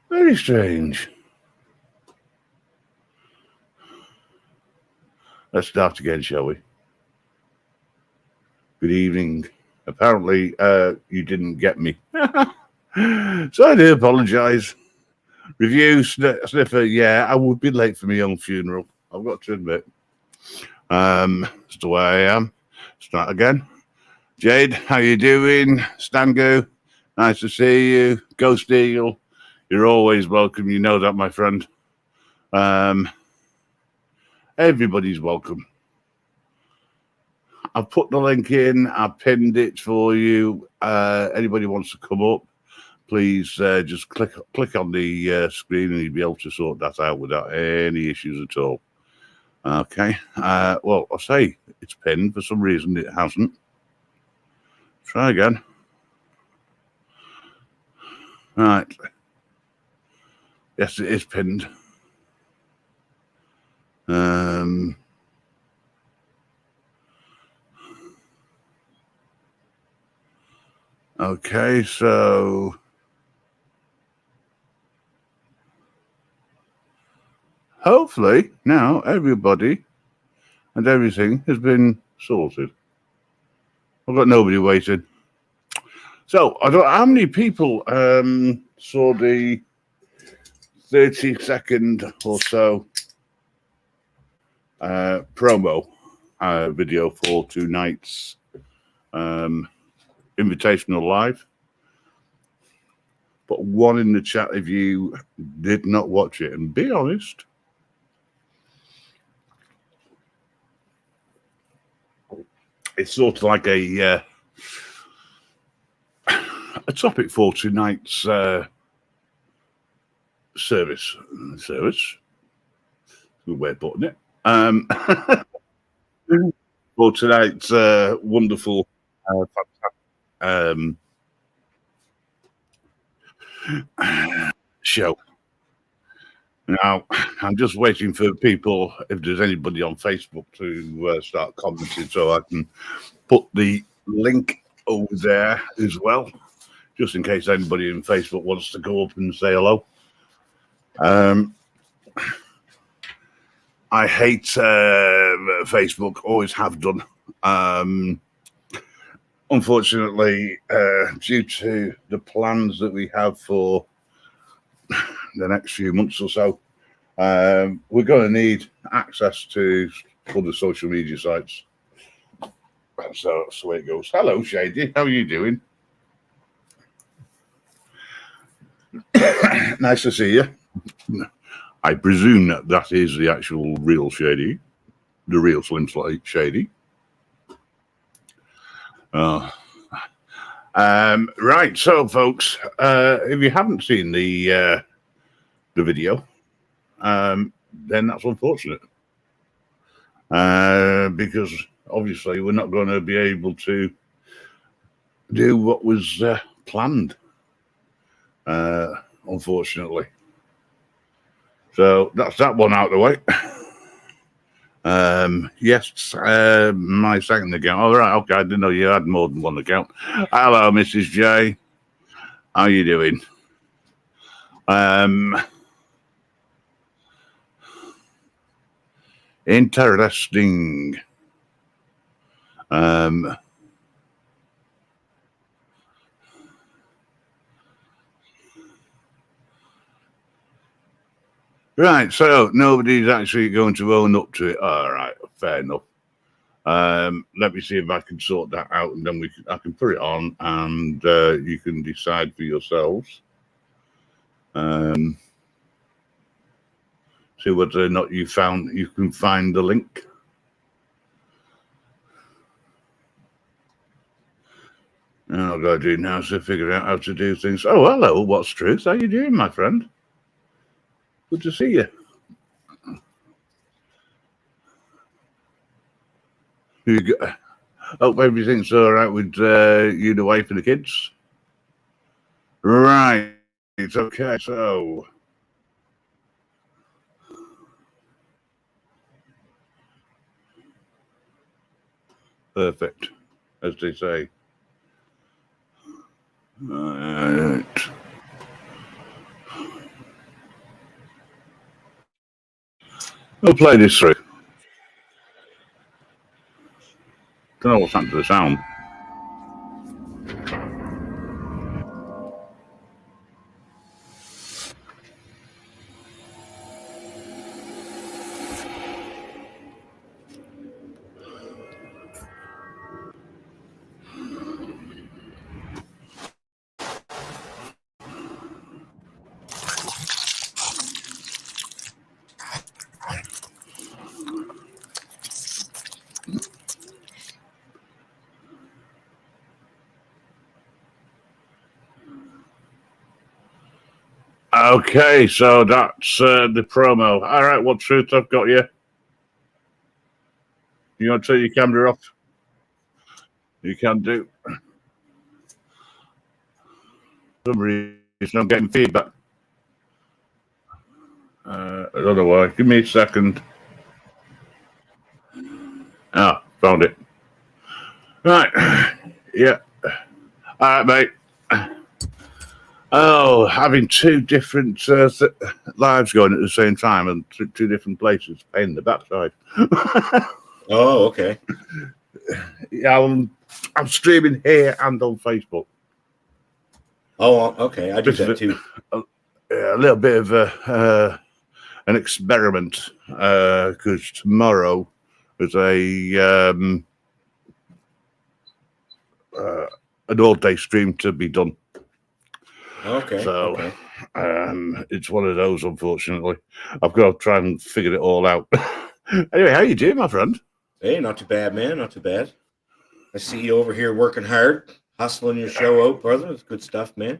Very strange. Let's start again, shall we? Good evening. Apparently, you didn't get me. So I do apologise. Review, sniffer, yeah, I would be late for my own funeral. I've got to admit. That's the way I am. Start again. Jade, how you doing? Stango, nice to see you. Ghost Eagle, you're always welcome. You know that, my friend. Everybody's welcome. I've put the link in. I've pinned it for you. Anybody wants to come up, please just click on the screen and you'll be able to sort that out without any issues at all. Okay. Well, I'll say it's pinned. For some reason, it hasn't. Try again. Right. Yes, it is pinned. Okay, so hopefully now everybody and everything has been sorted. I've got nobody waiting. So I don't know how many people saw the 30-second or so promo video for tonight's Invitational Live. But one in the chat if you did not watch it, and be honest. It's sort of like a topic for tonight's service. Good way of putting it. For tonight's wonderful show. Now, I'm just waiting for people, if there's anybody on Facebook, to start commenting so I can put the link over there as well, just in case anybody in Facebook wants to go up and say hello. I hate Facebook, always have done. Unfortunately, due to the plans that we have for the next few months or so, we're going to need access to other social media sites. So that's the way it goes. Hello, Shady. How are you doing? Nice to see you. I presume that is the actual real Shady, the real Slim Shady. Right, so folks, if you haven't seen the video, then that's unfortunate, because obviously we're not going to be able to do what was planned, unfortunately. So that's that one out of the way. Yes, my second account. All right, okay, I didn't know you had more than one account. Hello, Mrs. J. How are you doing? Interesting. Right, so nobody's actually going to own up to it. All right, fair enough. Let me see if I can sort that out, and then I can put it on, and you can decide for yourselves. See whether or not you can find the link. And all I've got to do now is to figure out how to do things. Oh, hello, what's truth? How you doing, my friend? Good to see you. Hope everything's all right with you, the wife, and the kids. Right. Okay. So, perfect, as they say. Right. We'll play this through. Don't know what's happened to the sound. Okay, so that's the promo. All right, what truth I've got you? You want to turn your camera off? You can do. For some reason, I'm getting feedback. I don't know why. Give me a second. Ah, found it. Right. Yeah. All right, mate. Oh, having two different lives going at the same time and two different places, pain in the backside. Oh, okay. Yeah, I'm streaming here and on Facebook. Oh, okay. I do that too. A little bit of an experiment because tomorrow is an all-day stream to be done. Okay. So okay. It's one of those, unfortunately. I've got to try and figure it all out. Anyway, how you doing, my friend? Hey, not too bad, man. Not too bad. I see you over here working hard, hustling your show out, brother. It's good stuff, man.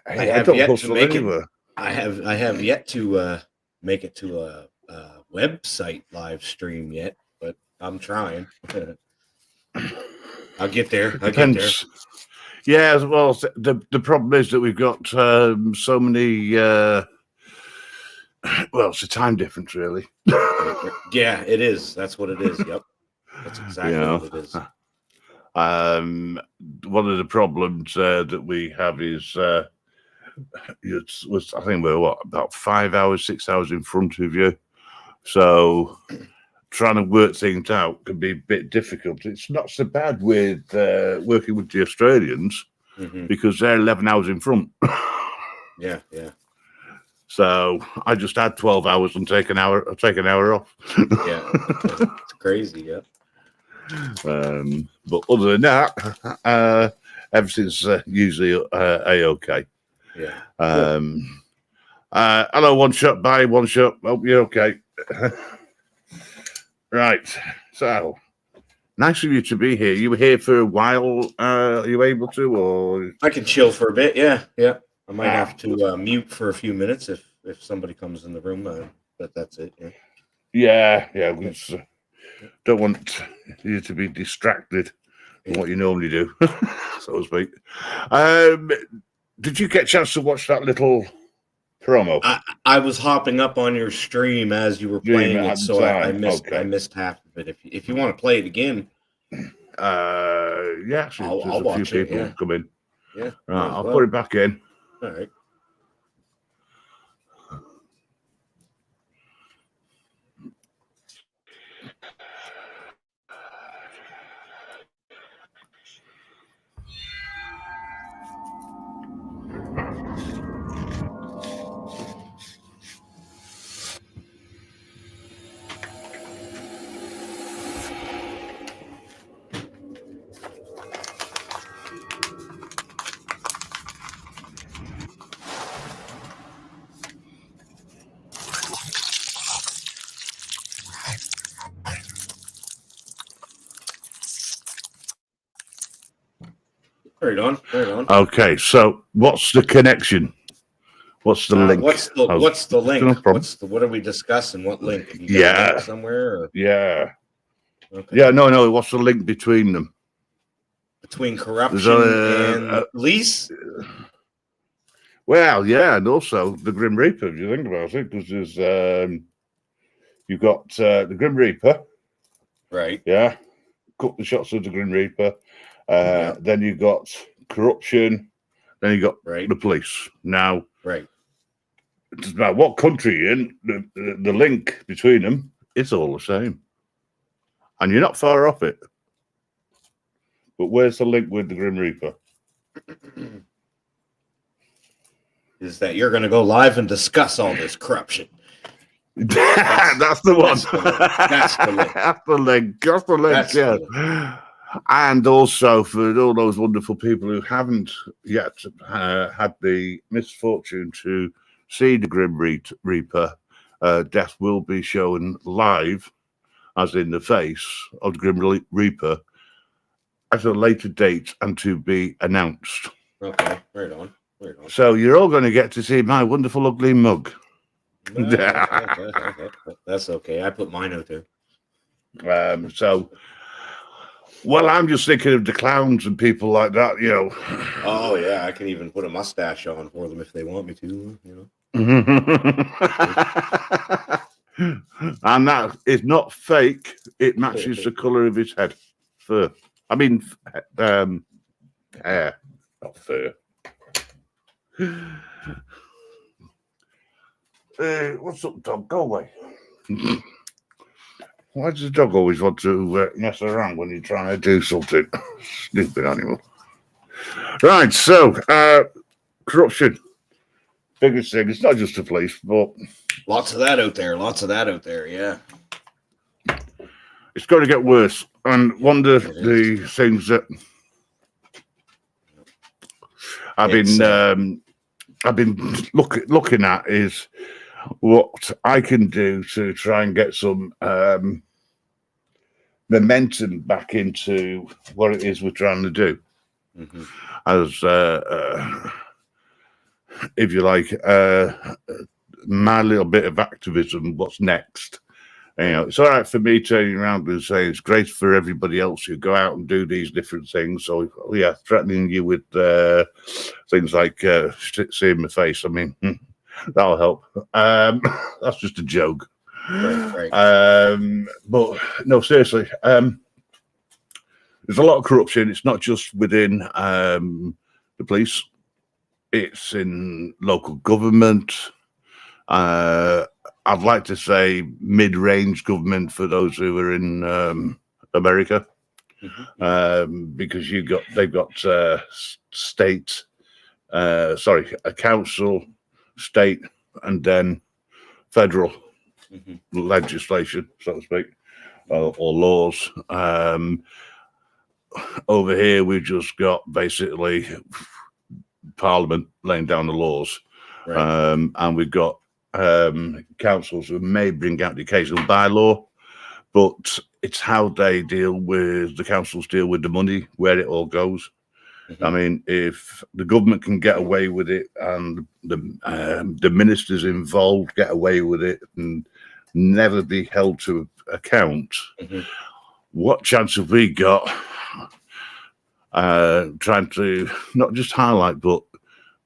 Hey, I don't hustle anywhere. I have yet to make it to a website live stream yet, but I'm trying. I'll get there. I'll get there. Yeah, well, the problem is that we've got so many. Well, it's a time difference, really. Yeah, it is. That's what it is. Yep, that's exactly what it is. One of the problems that we have is I think we're about 5 hours, 6 hours in front of you, so trying to work things out can be a bit difficult. It's not so bad with working with the Australians because they're 11 hours in front. Yeah. So I just had 12 hours and take an hour off. Yeah, it's crazy. Yeah. But other than that, everything's usually a-okay. Yeah. Hello, one shot. Bye, one shot. Hope you're okay. Right. So nice of you to be here. You were here for a while. Are you able to, or I can chill for a bit? Yeah. I might have to mute for a few minutes if somebody comes in the room. But that's it. Yeah. We don't want you to be distracted from what you normally do, so to speak. Did you get a chance to watch that little promo? I was hopping up on your stream as you were playing it, so I missed half of it. If you want to play it again, yeah, I'll watch few people come in. Yeah, right, I'll put it back in. All right. Right on. Okay, so what's the connection? What's the link? What's the link? What are we discussing? What link? You got a link somewhere? Or? Yeah. Okay. Yeah. No. What's the link between them? Between corruption and lease? Well, yeah, and also the Grim Reaper. If you think about it, because there's you've got the Grim Reaper, right? Yeah, cut the shots of the Grim Reaper. Then you got corruption. Then you got the police. Now, right. It's about what country you're in. The link between them It's all the same. And you're not far off it. But where's the link with the Grim Reaper? Is that you're going to go live and discuss all this corruption. That's the one. That's the link. That's the link. That's the link. That's yeah. the link. And also for all those wonderful people who haven't yet had the misfortune to see the Grim Reaper, Death will be shown live, as in the face of the Grim Reaper, at a later date and to be announced. Okay, right on. Right on. So you're all going to get to see my wonderful ugly mug. That's okay. I put mine out there. Well, I'm just thinking of the clowns and people like that, you know. Oh yeah, I can even put a mustache on for them if they want me to, you know. And that is not fake. It matches the color of his head. Fur. I mean, hair, not fur. What's up, dog? Go away. Why does the dog always want to mess around when you're trying to do something? Stupid animal. Right, so corruption. Biggest thing. It's not just the police, but lots of that out there. Lots of that out there. Yeah. It's going to get worse. And one of the things that I've been looking at is what I can do to try and get some momentum back into what it is we're trying to do. Mm-hmm. As if you like, my little bit of activism, what's next? You know, it's all right for me turning around and saying it's great for everybody else who go out and do these different things. So, yeah, threatening you with things like seeing my face. I mean, that'll help. That's just a joke. Right. But no, seriously, there's a lot of corruption. It's not just within the police. It's in local government. I'd like to say mid-range government for those who are in America, because they've got state, a council, state, and then federal legislation, so to speak, or laws. Over here, we've just got basically Parliament laying down the laws, right. And we've got councils who may bring out the occasional bylaw, but it's how they deal with the councils deal with the money, where it all goes. I mean, if the government can get away with it and the ministers involved get away with it and never be held to account, what chance have we got trying to not just highlight but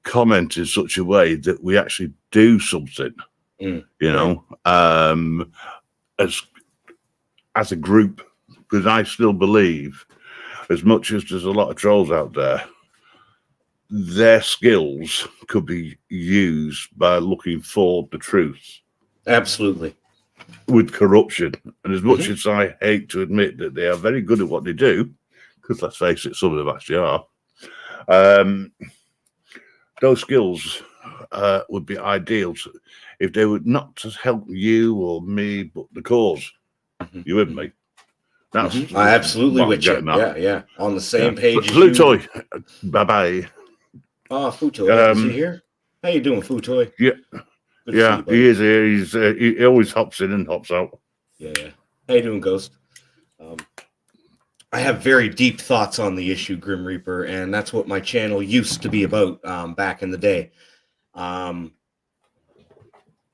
comment in such a way that we actually do something, you know, as a group? Because I still believe, as much as there's a lot of trolls out there, their skills could be used by looking for the truth. Absolutely. With corruption. And as much as I hate to admit that they are very good at what they do, because let's face it, some of them actually are, those skills would be ideal if they would not just help you or me, but the cause. You with me? That's I absolutely with you. Yeah. On the same page. Flutoy. Bye-bye. Oh, Futoy. Is he here? How you doing, Futoy? Yeah. Good he is here. He always hops in and hops out. Yeah. How you doing, Ghost? I have very deep thoughts on the issue, Grim Reaper, and that's what my channel used to be about back in the day.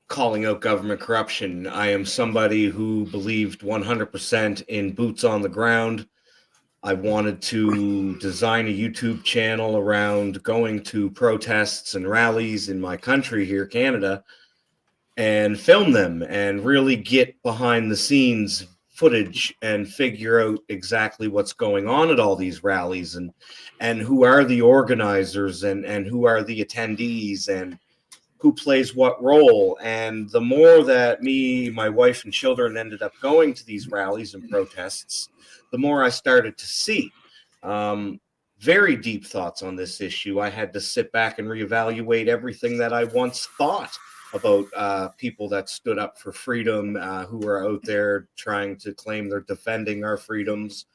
Calling out government corruption. I am somebody who believed 100% in boots on the ground. I wanted to design a YouTube channel around going to protests and rallies in my country here, Canada, and film them and really get behind the scenes footage and figure out exactly what's going on at all these rallies and who are the organizers and who are the attendees and who plays what role. And the more that me, my wife, and children ended up going to these rallies and protests, the more I started to see very deep thoughts on this issue. I had to sit back and reevaluate everything that I once thought about people that stood up for freedom, who are out there trying to claim they're defending our freedoms.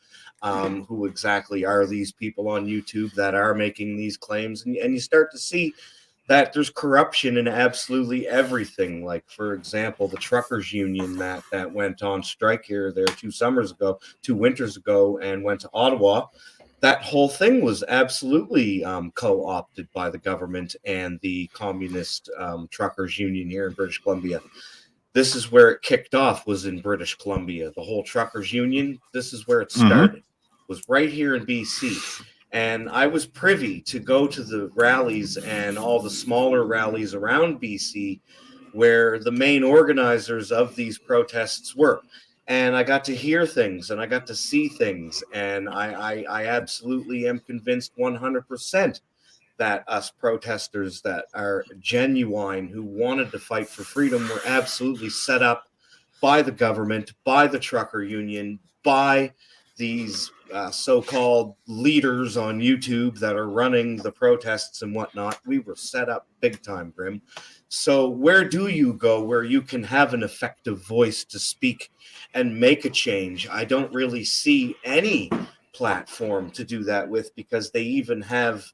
Who exactly are these people on YouTube that are making these claims? And you start to see that there's corruption in absolutely everything. Like, for example, the truckers union that went on strike here there 2 winters ago, and went to Ottawa. That whole thing was absolutely co-opted by the government and the communist truckers union here in British Columbia. This is where it kicked off, was in British Columbia. The whole truckers union, this is where it started, was right here in BC. And I was privy to go to the rallies and all the smaller rallies around BC where the main organizers of these protests were. And I got to hear things and I got to see things. And I absolutely am convinced 100% that us protesters that are genuine, who wanted to fight for freedom, were absolutely set up by the government, by the trucker union, by these so-called leaders on YouTube that are running the protests and whatnot. We were set up big time, Grim. So where do you go where you can have an effective voice to speak and make a change? I don't really see any platform to do that with, because they even have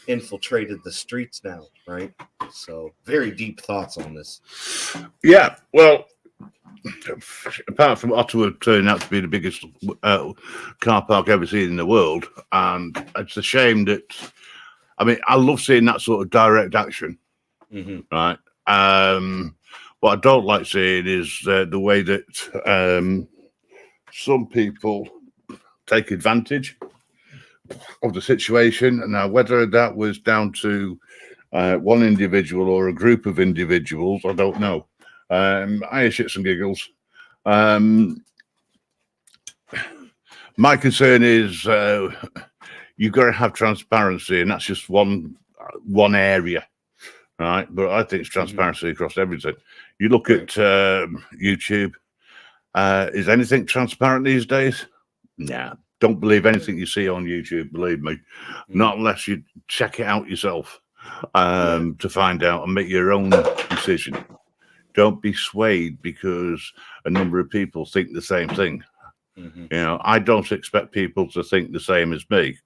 infiltrated the streets now, right? So very deep thoughts on this. Yeah, well, apart from Ottawa turning out to be the biggest car park ever seen in the world, and it's a shame that, I mean, I love seeing that sort of direct action, right? What I don't like seeing is the way that some people take advantage of the situation. And now, whether that was down to one individual or a group of individuals, I don't know. I hear shits and giggles. My concern is you've got to have transparency, and that's just one area, right? But I think it's transparency across everything. You look at YouTube. Is anything transparent these days? Nah. Don't believe anything you see on YouTube, believe me. Not unless you check it out yourself to find out and make your own decision. Don't be swayed because a number of people think the same thing. You know, I don't expect people to think the same as me.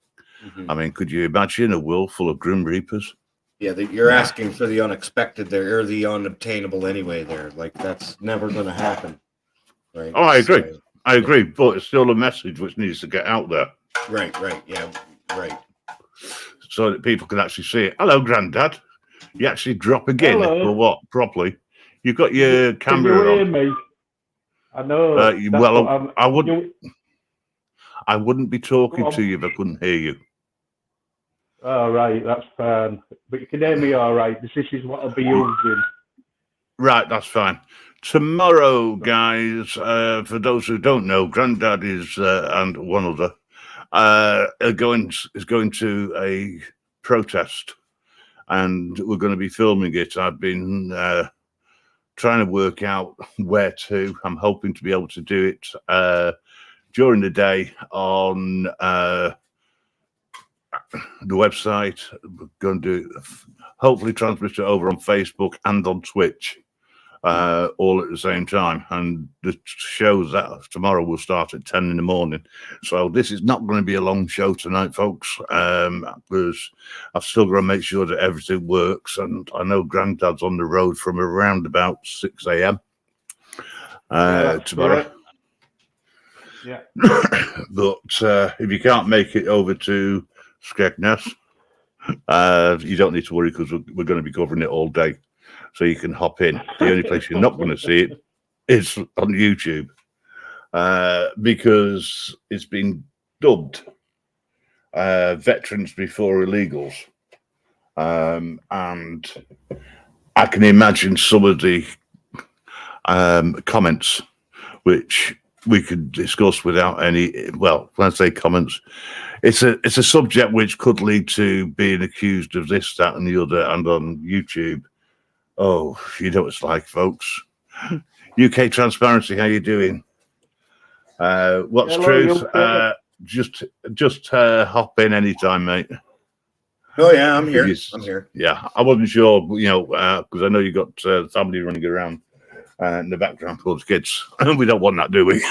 I mean, could you imagine a world full of Grim Reapers? Yeah, you're asking for the unexpected there, or the unobtainable anyway there. Like, that's never going to happen. Right? Oh, I agree. So, I agree, but it's still a message which needs to get out there. Right, yeah, right. So that people can actually see it. Hello, Grandad. You actually drop again. Hello. Or what? Properly. You've got your camera Can you hear on. me? I know. Well, I wouldn't be talking to you if I couldn't hear you. All right, that's fine. But you can hear me all right. This is what I'll be using. Right, that's fine. Tomorrow, guys, for those who don't know, Grandad is and one other is going to a protest, and we're going to be filming it. I've been trying to work out where to. I'm hoping to be able to do it during the day on the website. We're going to hopefully transmit it over on Facebook and on Twitch. All at the same time, and the shows that tomorrow will start at 10 in the morning. So this is not going to be a long show tonight, folks, because I've still got to make sure that everything works, and I know Granddad's on the road from around about 6 a.m. Tomorrow. Yeah. But if you can't make it over to Skegness, you don't need to worry, because we're going to be covering it all day. So you can hop in. The only place you're not going to see it is on YouTube, because it's been dubbed Veterans Before Illegals. And I can imagine some of the comments which we could discuss without any, well, when I say comments, it's a subject which could lead to being accused of this, that, and the other, and on YouTube. Oh, you know what it's like, folks. UK Transparency, how you doing? What's Hello, truth? UK. Just hop in anytime, mate. Oh yeah, I'm here. You, I'm here. Yeah, I wasn't sure, because I know you got family running around in the background for the kids. We don't want that, do we?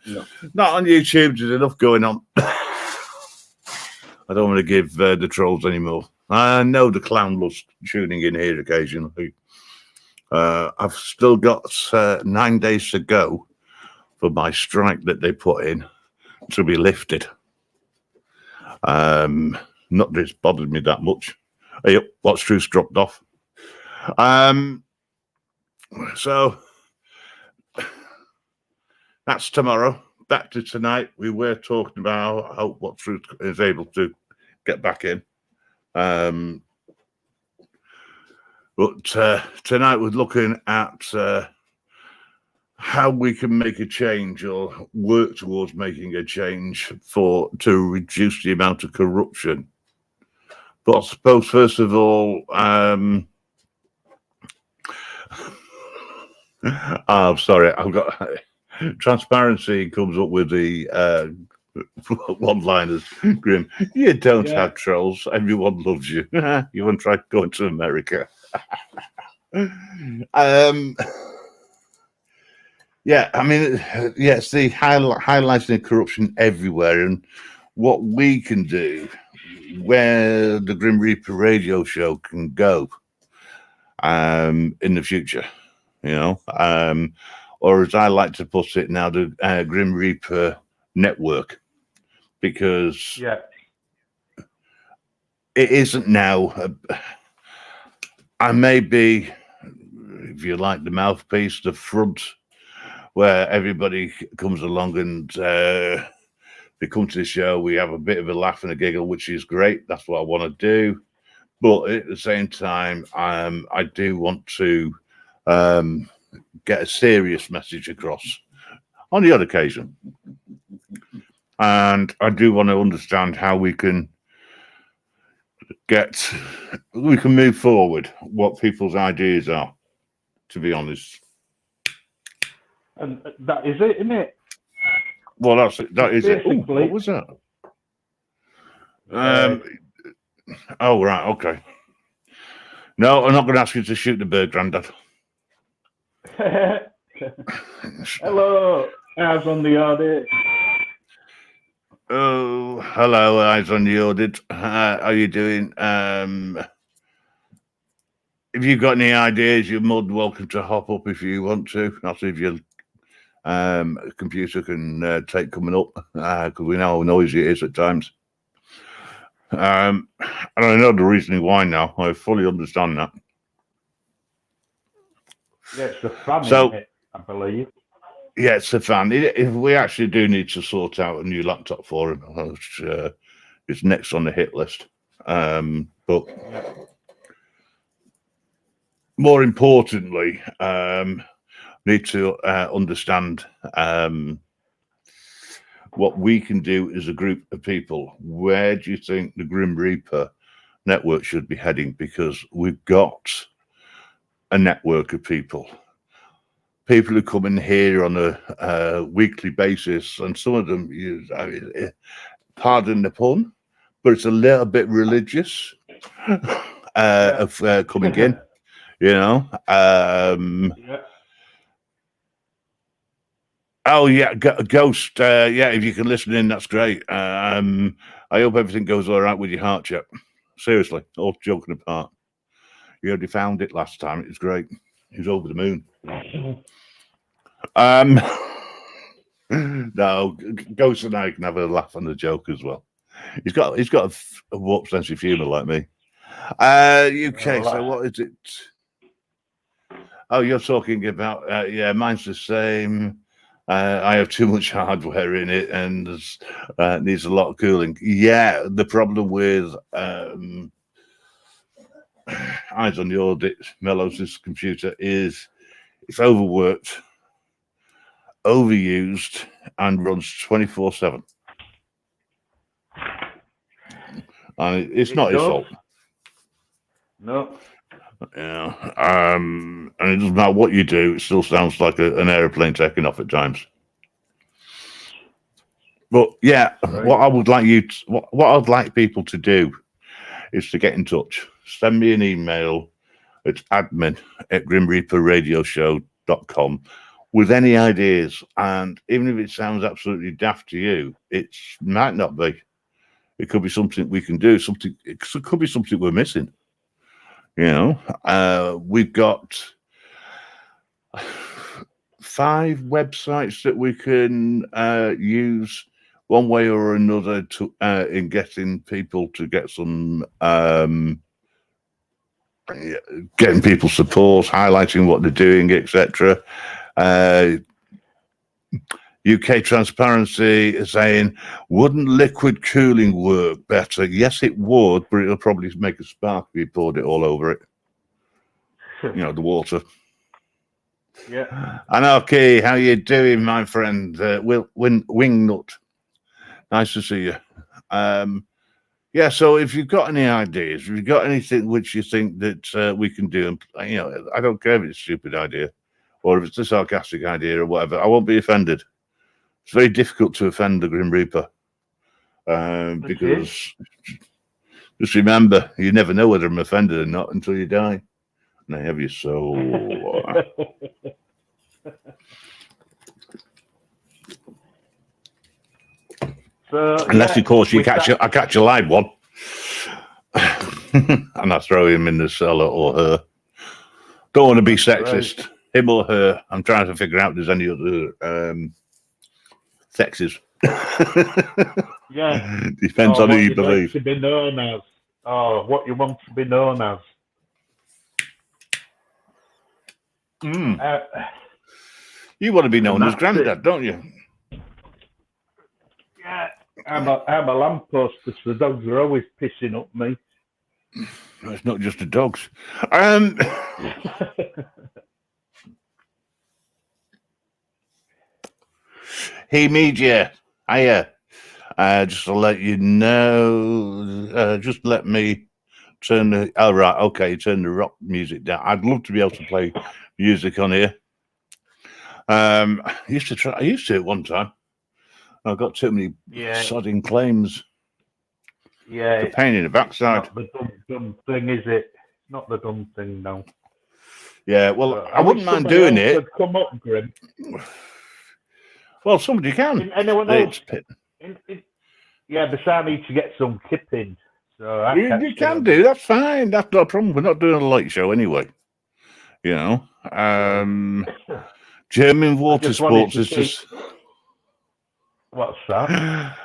No. Not on YouTube. There's enough going on. I don't want to give the trolls anymore. I know the clown loves tuning in here occasionally. I've still got 9 days to go for my strike that they put in to be lifted. Not that it's bothered me that much. Hey, what's truth's dropped off. So that's tomorrow. Back to tonight. We were talking about how what truth is able to get back in. But tonight we're looking at how we can make a change or work towards making a change to reduce the amount of corruption. But I suppose first of all, I'm sorry, I've got transparency comes up with the one-liners. Grim, you don't have trolls. Everyone loves you. You want to try going to America? Yeah, I mean, it's the highlighting corruption everywhere, and what we can do, where the Grim Reaper radio show can go in the future, or as I like to put it now, the Grim Reaper network, because it isn't now. I may be, if you like, the mouthpiece, the front, where everybody comes along and they come to the show. We have a bit of a laugh and a giggle, which is great. That's what I want to do. But at the same time, I do want to get a serious message across on the odd occasion. And I do want to understand how we can move forward, what people's ideas are, to be honest. And that is it, isn't it? Well, that is it. Ooh, what was that? Oh, right, okay. No, I'm not going to ask you to shoot the bird, Grandad. Hello, eyes on the audit. Oh, hello, eyes on the audit. How are you doing? If you've got any ideas, you're more than welcome to hop up if you want to. I'll see if your computer can take coming up, because we know how noisy it is at times. And I know the reasoning why now. I fully understand that. Yeah, it's the fan, isn't it, I believe. Yeah, it's a fan. If we actually do need to sort out a new laptop for him, which is next on the hit list. But more importantly, need to understand what we can do as a group of people. Where do you think the Grim Reaper network should be heading? Because we've got a network of people who come in here on a weekly basis, and some of them use, pardon the pun, but it's a little bit religious of coming in, Oh yeah, Ghost. Yeah, if you can listen in, that's great. I hope everything goes all right with your heart, chap. Seriously, all joking apart. You already found it last time. It was great. He was over the moon. No, Ghost and I can have a laugh on the joke as well. He's got a warped sense of humour like me. UK. So what is it? Oh, you're talking about yeah. Mine's the same. I have too much hardware in it, and needs a lot of cooling. Yeah, the problem with eyes on the audit, Mellows' computer is it's overworked, overused, and runs 24/7. And it's not his fault. No. Yeah. And it doesn't matter what you do, it still sounds like an aeroplane taking off at times. But yeah, Right. what I would like what I'd like people to do is to get in touch. Send me an email. It's admin@grimreaperradioshow.com with any ideas. And even if it sounds absolutely daft to you, it might not be. It could be something we can do. It could be something we're missing. You know, we've got 5 websites that we can use one way or another to in getting people to get some getting people support, highlighting what they're doing, etc. UK Transparency is saying, wouldn't liquid cooling work better? Yes, it would, but it'll probably make a spark if you poured it all over it. You know, the water. Yeah. Anarchy, how you doing, my friend? Wingnut. Nice to see you. Yeah, so if you've got any ideas, if you've got anything which you think that we can do, and you know, I don't care if it's a stupid idea or if it's a sarcastic idea or whatever, I won't be offended. It's very difficult to offend the Grim Reaper because just remember, you never know whether I'm offended or not until you die. And I have your soul. So, unless, of course, I catch a live one, and I throw him in the cellar or her. Don't want to be sexist, right. Him or her. I'm trying to figure out if there's any other sexes. Yeah, depends on who you believe. Like to be known as, what you want to be known as. You want to be known as Grandad, don't you? Yeah, I'm a lamppost because the dogs are always pissing up me. It's not just the dogs. Hey, media. Hiya. Just to let you know, just let me turn the. Oh, right. Okay, turn the rock music down. I'd love to be able to play music on here. I used to at one time. I got too many sodding claims. Yeah, it's a pain in the backside. Not the dumb thing, is it? It's not the dumb thing, no. Yeah, well, I wouldn't mind doing it. Come up, Grim. Well, somebody can. Anyone else? Yeah, but I need to get some kipping. So you can do. That's fine. That's not a problem. We're not doing a light show anyway. You know, German water sports is just. What's that?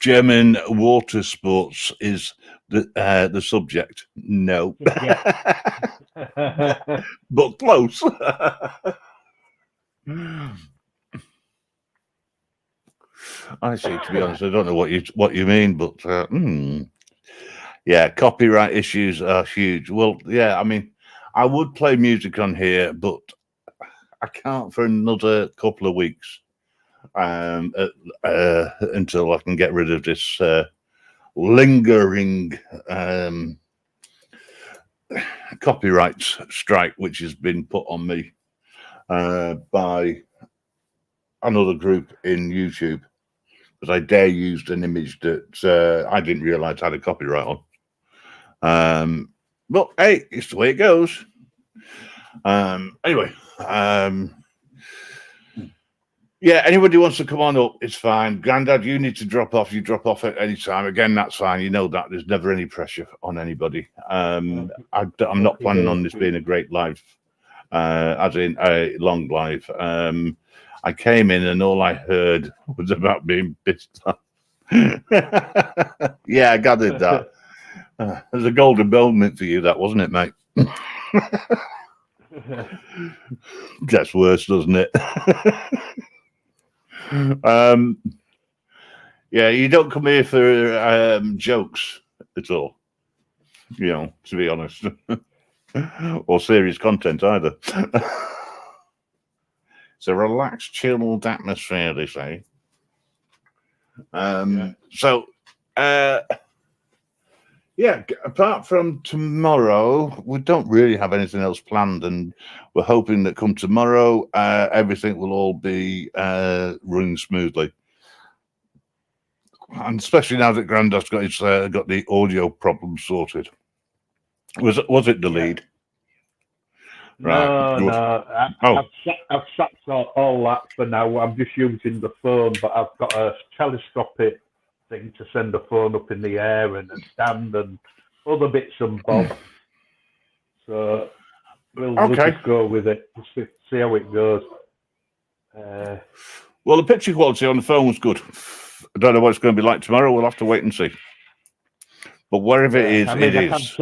German water sports is the subject. No, but close. Honestly, to be honest, I don't know what you mean, but yeah, copyright issues are huge. Well, yeah, I mean, I would play music on here, but I can't for another couple of weeks. Until I can get rid of this lingering copyright strike, which has been put on me by another group in YouTube, because I used an image that I didn't realize had a copyright on. But hey, it's the way it goes. Anyway. Yeah, anybody wants to come on up, it's fine. Grandad, you need to drop off. You drop off at any time. Again, that's fine. You know that. There's never any pressure on anybody. I'm not planning on this being a great live, as in a long live. I came in and all I heard was about being pissed off. Yeah, I gathered that. It was a golden moment for you, that, wasn't it, mate? Gets worse, doesn't it? Yeah, you don't come here for jokes at all, you know, to be honest, or serious content either. It's a relaxed, chilled atmosphere, they say. So Yeah, apart from tomorrow, we don't really have anything else planned, and we're hoping that come tomorrow, everything will all be running smoothly. And especially now that Grandad's got his got the audio problem sorted. Was it the lead? No, Right. no. Oh. I've sat all that for now. I'm just using the phone, but I've got a telescopic thing to send the phone up in the air and a stand and other bits and bobs. So we'll just go with it. See how it goes. Well, the picture quality on the phone was good. I don't know what it's going to be like tomorrow. We'll have to wait and see. But wherever it is, it is.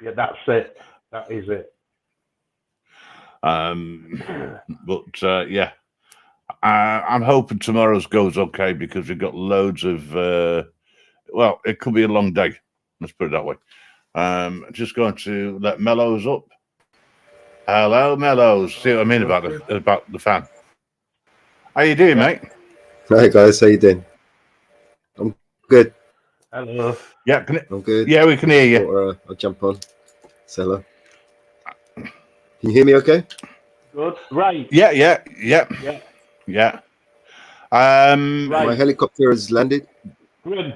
Yeah, that's it. That is it. But yeah, I'm hoping tomorrow's goes okay because we've got loads of. Well, it could be a long day. Let's put it that way. Just going to let Mellows up. Hello, Mellows. See what I mean about the fan. How you doing, mate? Hi guys, how you doing? I'm good. Hello. Yeah, I'm good. Yeah, we can hear you. I'll jump on. Say hello. Can you hear me okay? Good. Right. Yeah. Right. My helicopter has landed. Grim.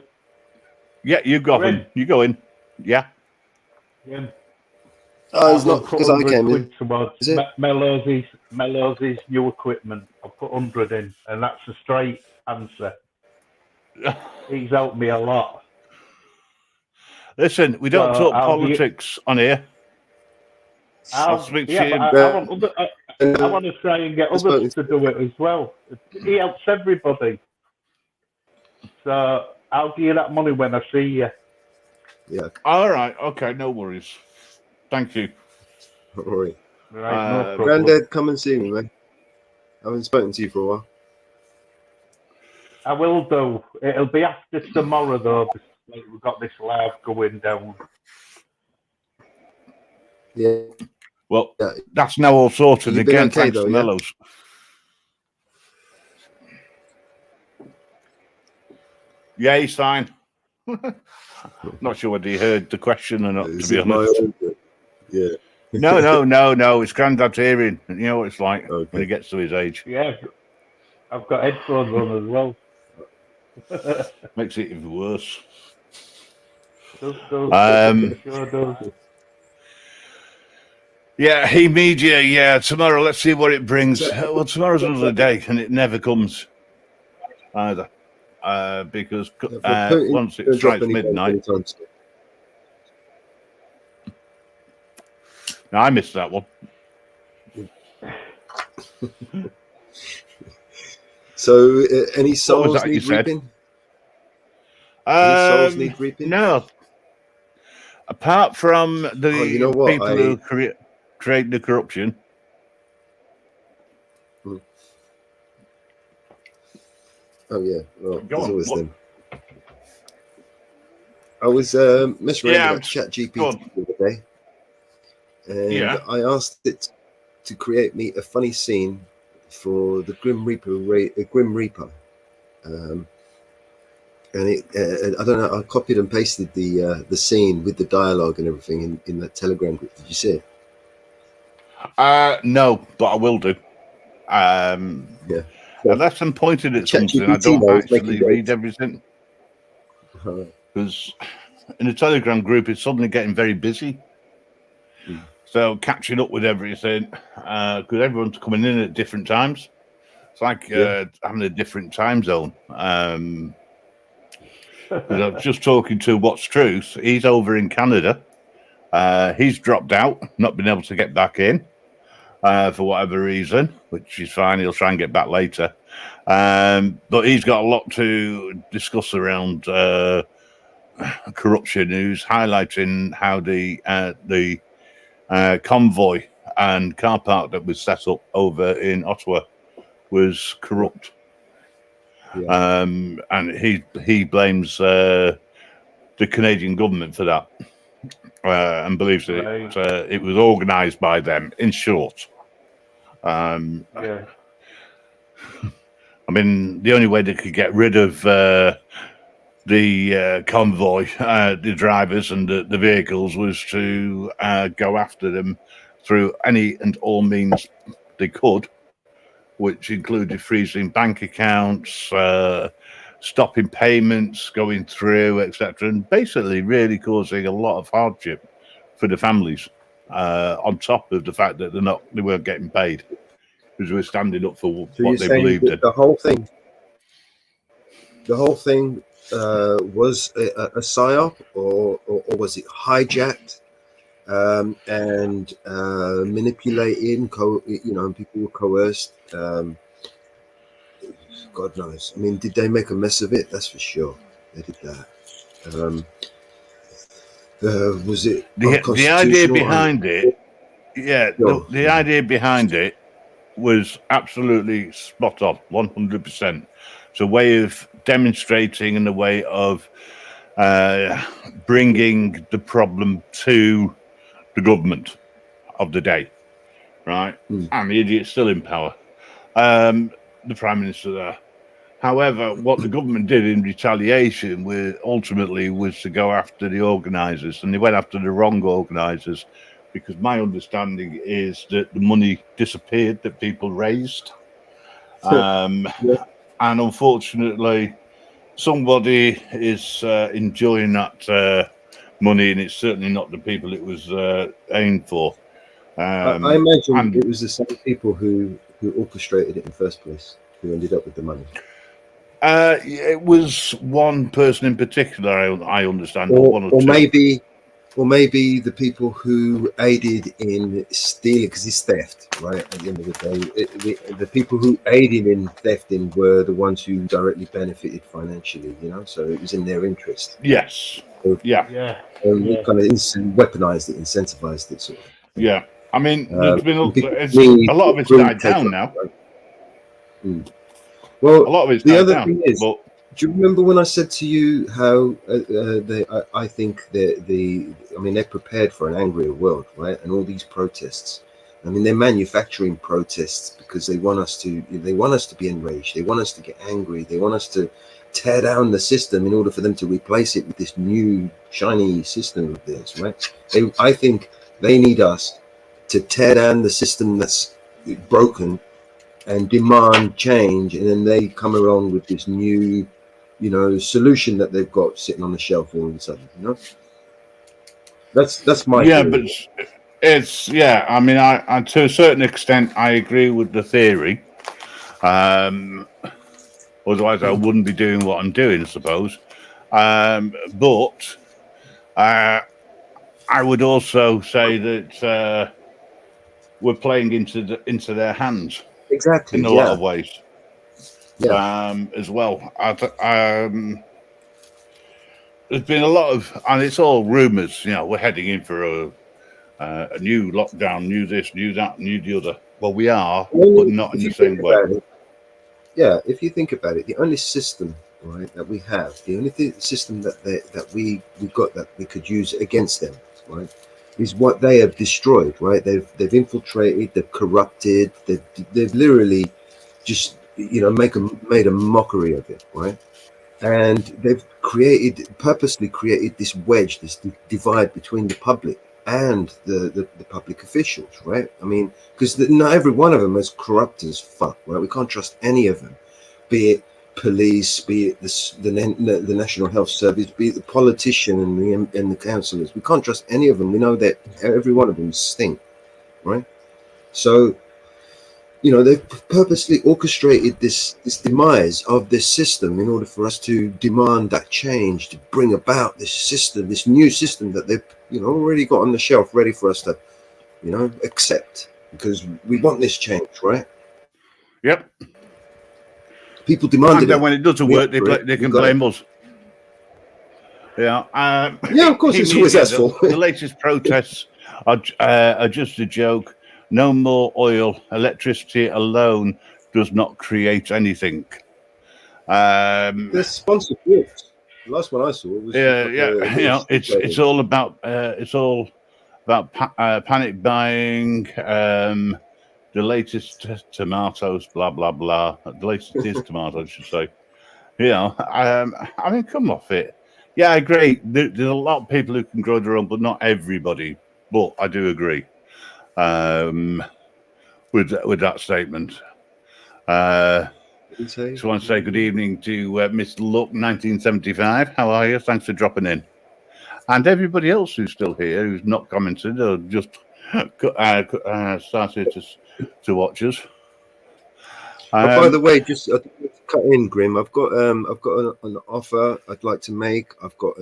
Yeah, you go in. You go in. Yeah. Grim. Oh, it's not because I came in. Towards Mellows' new equipment. I'll put 100 in, and that's a straight answer. He's helped me a lot. Listen, we don't talk politics on here. I'll speak to you. I want to try and get others to do it as well. He helps everybody. So I'll give you that money when I see you. Yeah. All right. Okay. No worries. Thank you. Don't worry. Right, no problem. Grandad, come and see me, man. I haven't spoken to you for a while. I will do. It'll be after tomorrow, though, because we've got this live going down. Yeah. Well, that's now all sorted again. Okay, thanks to Mellows. Yeah, he's fine. Not sure whether he heard the question or not, to be honest. Yeah. No. It's Grandad's hearing. You know what it's like when he gets to his age. Yeah. I've got headphones on as well. Makes it even worse. Sure does. Yeah, media. Yeah, tomorrow. Let's see what it brings. Well, tomorrow's another day, and it never comes either. Because once it strikes midnight. No, I missed that one. So, any souls need reaping? Any souls need reaping? No. Apart from the people who create the corruption. Oh yeah, well, there's always them. I was misreading that ChatGPT the other day, and I asked it to create me a funny scene for the Grim Reaper, and it I don't know. I copied and pasted the scene with the dialogue and everything in that Telegram group. Did you see it? No, but I will do. Yeah. Unless I'm pointed at something, I don't actually read everything. Because in the Telegram group, it's suddenly getting very busy. So catching up with everything, because everyone's coming in at different times. It's like having a different time zone. I was just talking to What's Truth. He's over in Canada. He's dropped out, not been able to get back in. For whatever reason, which is fine. He'll try and get back later. But he's got a lot to discuss around corruption. Who's highlighting how the convoy and car park that was set up over in Ottawa was corrupt. Yeah. And he blames the Canadian government for that. And believes that it was organised by them. In short, I mean, the only way they could get rid of the convoy, the drivers and the vehicles, was to go after them through any and all means they could, which included freezing bank accounts, stopping payments going through, etc., and basically really causing a lot of hardship for the families. On top of the fact that they weren't getting paid because they were standing up for what they believed in. The whole thing was a psyop, or was it hijacked and manipulated? And people were coerced. God knows. I mean, did they make a mess of it? That's for sure. They did that. Was it the idea behind it? Yeah, the idea behind it was absolutely spot on, 100%. It's a way of demonstrating and a way of bringing the problem to the government of the day, right? And the idiot's still in power. The Prime Minister there. However, what the government did in retaliation ultimately was to go after the organisers, and they went after the wrong organisers, because my understanding is that the money disappeared that people raised. And unfortunately, somebody is enjoying that money, and it's certainly not the people it was aimed for. I imagine it was the same people who orchestrated it in the first place who ended up with the money. It was one person in particular, I understand, or maybe the people who aided in stealing, because it's theft, right? At the end of the day, the people who aided in thefting were the ones who directly benefited financially, so it was in their interest. Yes. So, kind of weaponized it, incentivized it, sort of. Yeah. I mean, there's been a lot of it's died down now. Right? Well, a lot of it's the other down, thing is, do you remember when I said to you how I think they're prepared for an angrier world, right? And all these protests. I mean, they're manufacturing protests because they want us to be enraged. They want us to get angry. They want us to tear down the system in order for them to replace it with this new shiny system of theirs, right? I think they need us to tear down the system that's broken and demand change, and then they come along with this new, solution that they've got sitting on the shelf all of a sudden. That's my theory. But it's I mean, I to a certain extent I agree with the theory. Otherwise, I wouldn't be doing what I'm doing, I suppose. But I would also say that we're playing into their hands. Exactly. In a lot of ways. As well. There's been a lot of, and it's all rumours. We're heading in for a new lockdown, new this, new that, new the other. Well, we are, but not in the same way. If you think about it, the only system, right, that we have, the only system that we got that we could use against them, right, is what they have destroyed, right? They've infiltrated, they've corrupted, they've literally just made a mockery of it, right? And they've purposely created this wedge, this divide between the public and the public officials, right? I mean, because not every one of them is corrupt as fuck, right? We can't trust any of them, be it police, be it the National Health Service, be it the politician and the councillors. We can't trust any of them. We know that every one of them stink, right? So, they've purposely orchestrated this demise of this system in order for us to demand that change, to bring about this system, this new system that they've already got on the shelf ready for us to accept, because we want this change, right? Yep. People demanded it. And then when it doesn't work, they can blame us. Yeah. Of course, it's always us fault. The latest protests are just a joke. No more oil. Electricity alone does not create anything. There's sponsored groups. The last one I saw was it's all about panic buying. The latest tomatoes, blah blah blah. The latest is tomatoes, I should say. You know, I mean, come off it. Yeah, I agree. There's a lot of people who can grow their own, but not everybody. But I do agree with that statement. Just want to say good evening to Mr. Luck 1975. How are you? Thanks for dropping in. And everybody else who's still here, who's not commented or just started to watch us. By the way, just cut in, Grim. I've got an offer I'd like to make. I've got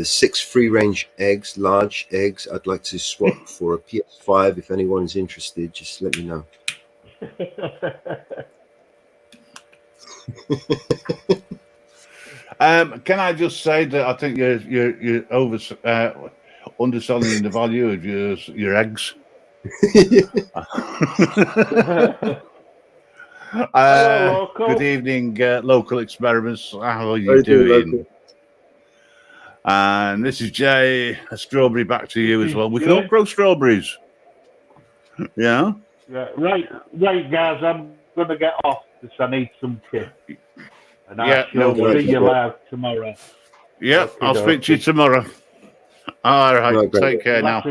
6 free-range eggs, large eggs. I'd like to swap for a PS5. If anyone's interested, just let me know. Can I just say that I think you're underselling the value of your eggs. Good evening, local experiments. How are you doing? And this is Jay. A strawberry back to you as well. We can all grow strawberries. Yeah. Yeah. Right, guys. I'm gonna get off because I need some kit. And I shall see you live tomorrow. Yeah, I'll speak to you tomorrow. All right, take care now.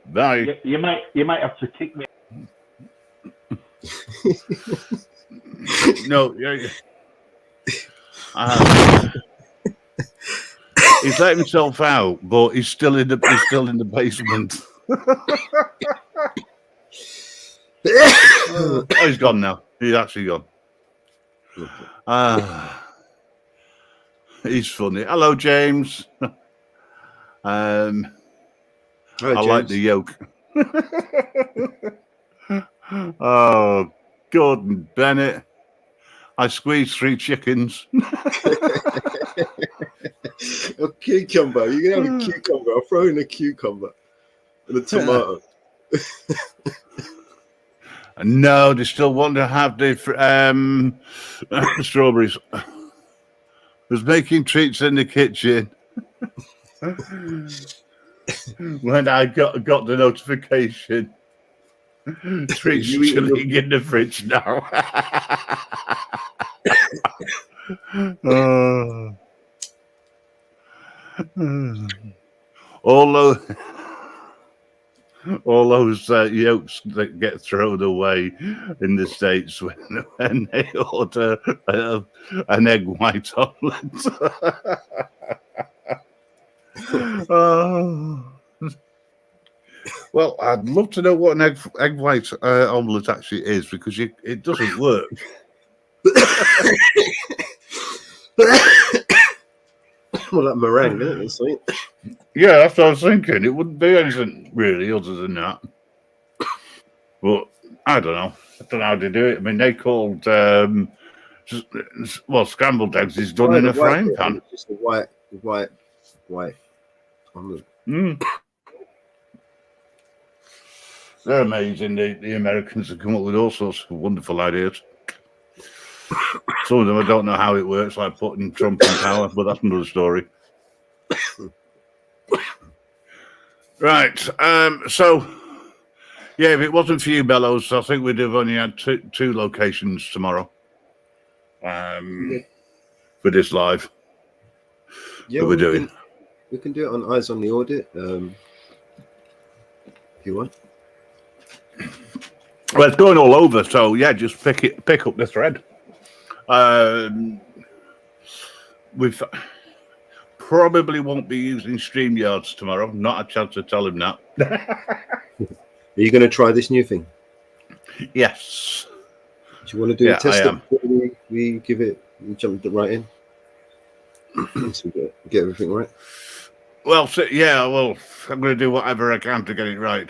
Bye. You might have to kick me. No, he's let himself out, but he's still in the basement. Oh, he's gone now. He's actually gone. He's funny. Hello, James. Hi, James. I like the yolk. Oh, Gordon Bennett. I squeezed 3 chickens. A cucumber. You can have a cucumber. I'll throw in a cucumber and a tomato. No, they still want to have the strawberries. I was making treats in the kitchen when I got the notification. Treats chilling in the fridge now. All those yolks that get thrown away in the States when they order an egg white omelette. Well, I'd love to know what an egg white omelette actually is, because it doesn't work. Well, that meringue, isn't it? Yeah, that's what I was thinking. It wouldn't be anything really other than that. But I don't know. I don't know how they do it. I mean, they called scrambled eggs is done in a frying pan. Just the white omelette. They're amazing. The Americans have come up with all sorts of wonderful ideas. Some of them I don't know how it works, like putting Trump in power, but that's another story. Right. So, yeah, if it wasn't for you, Bellows, I think we'd have only had two locations tomorrow for this live that we're doing. We can do it on Eyes on the Audit if you want. Well, it's going all over, so yeah, just pick up the thread. We've probably won't be using StreamYards tomorrow. Not a chance to tell him that. Are you going to try this new thing? Yes. Do you want to do a test before we give it? We jump right in. So we get everything right. Well, I'm going to do whatever I can to get it right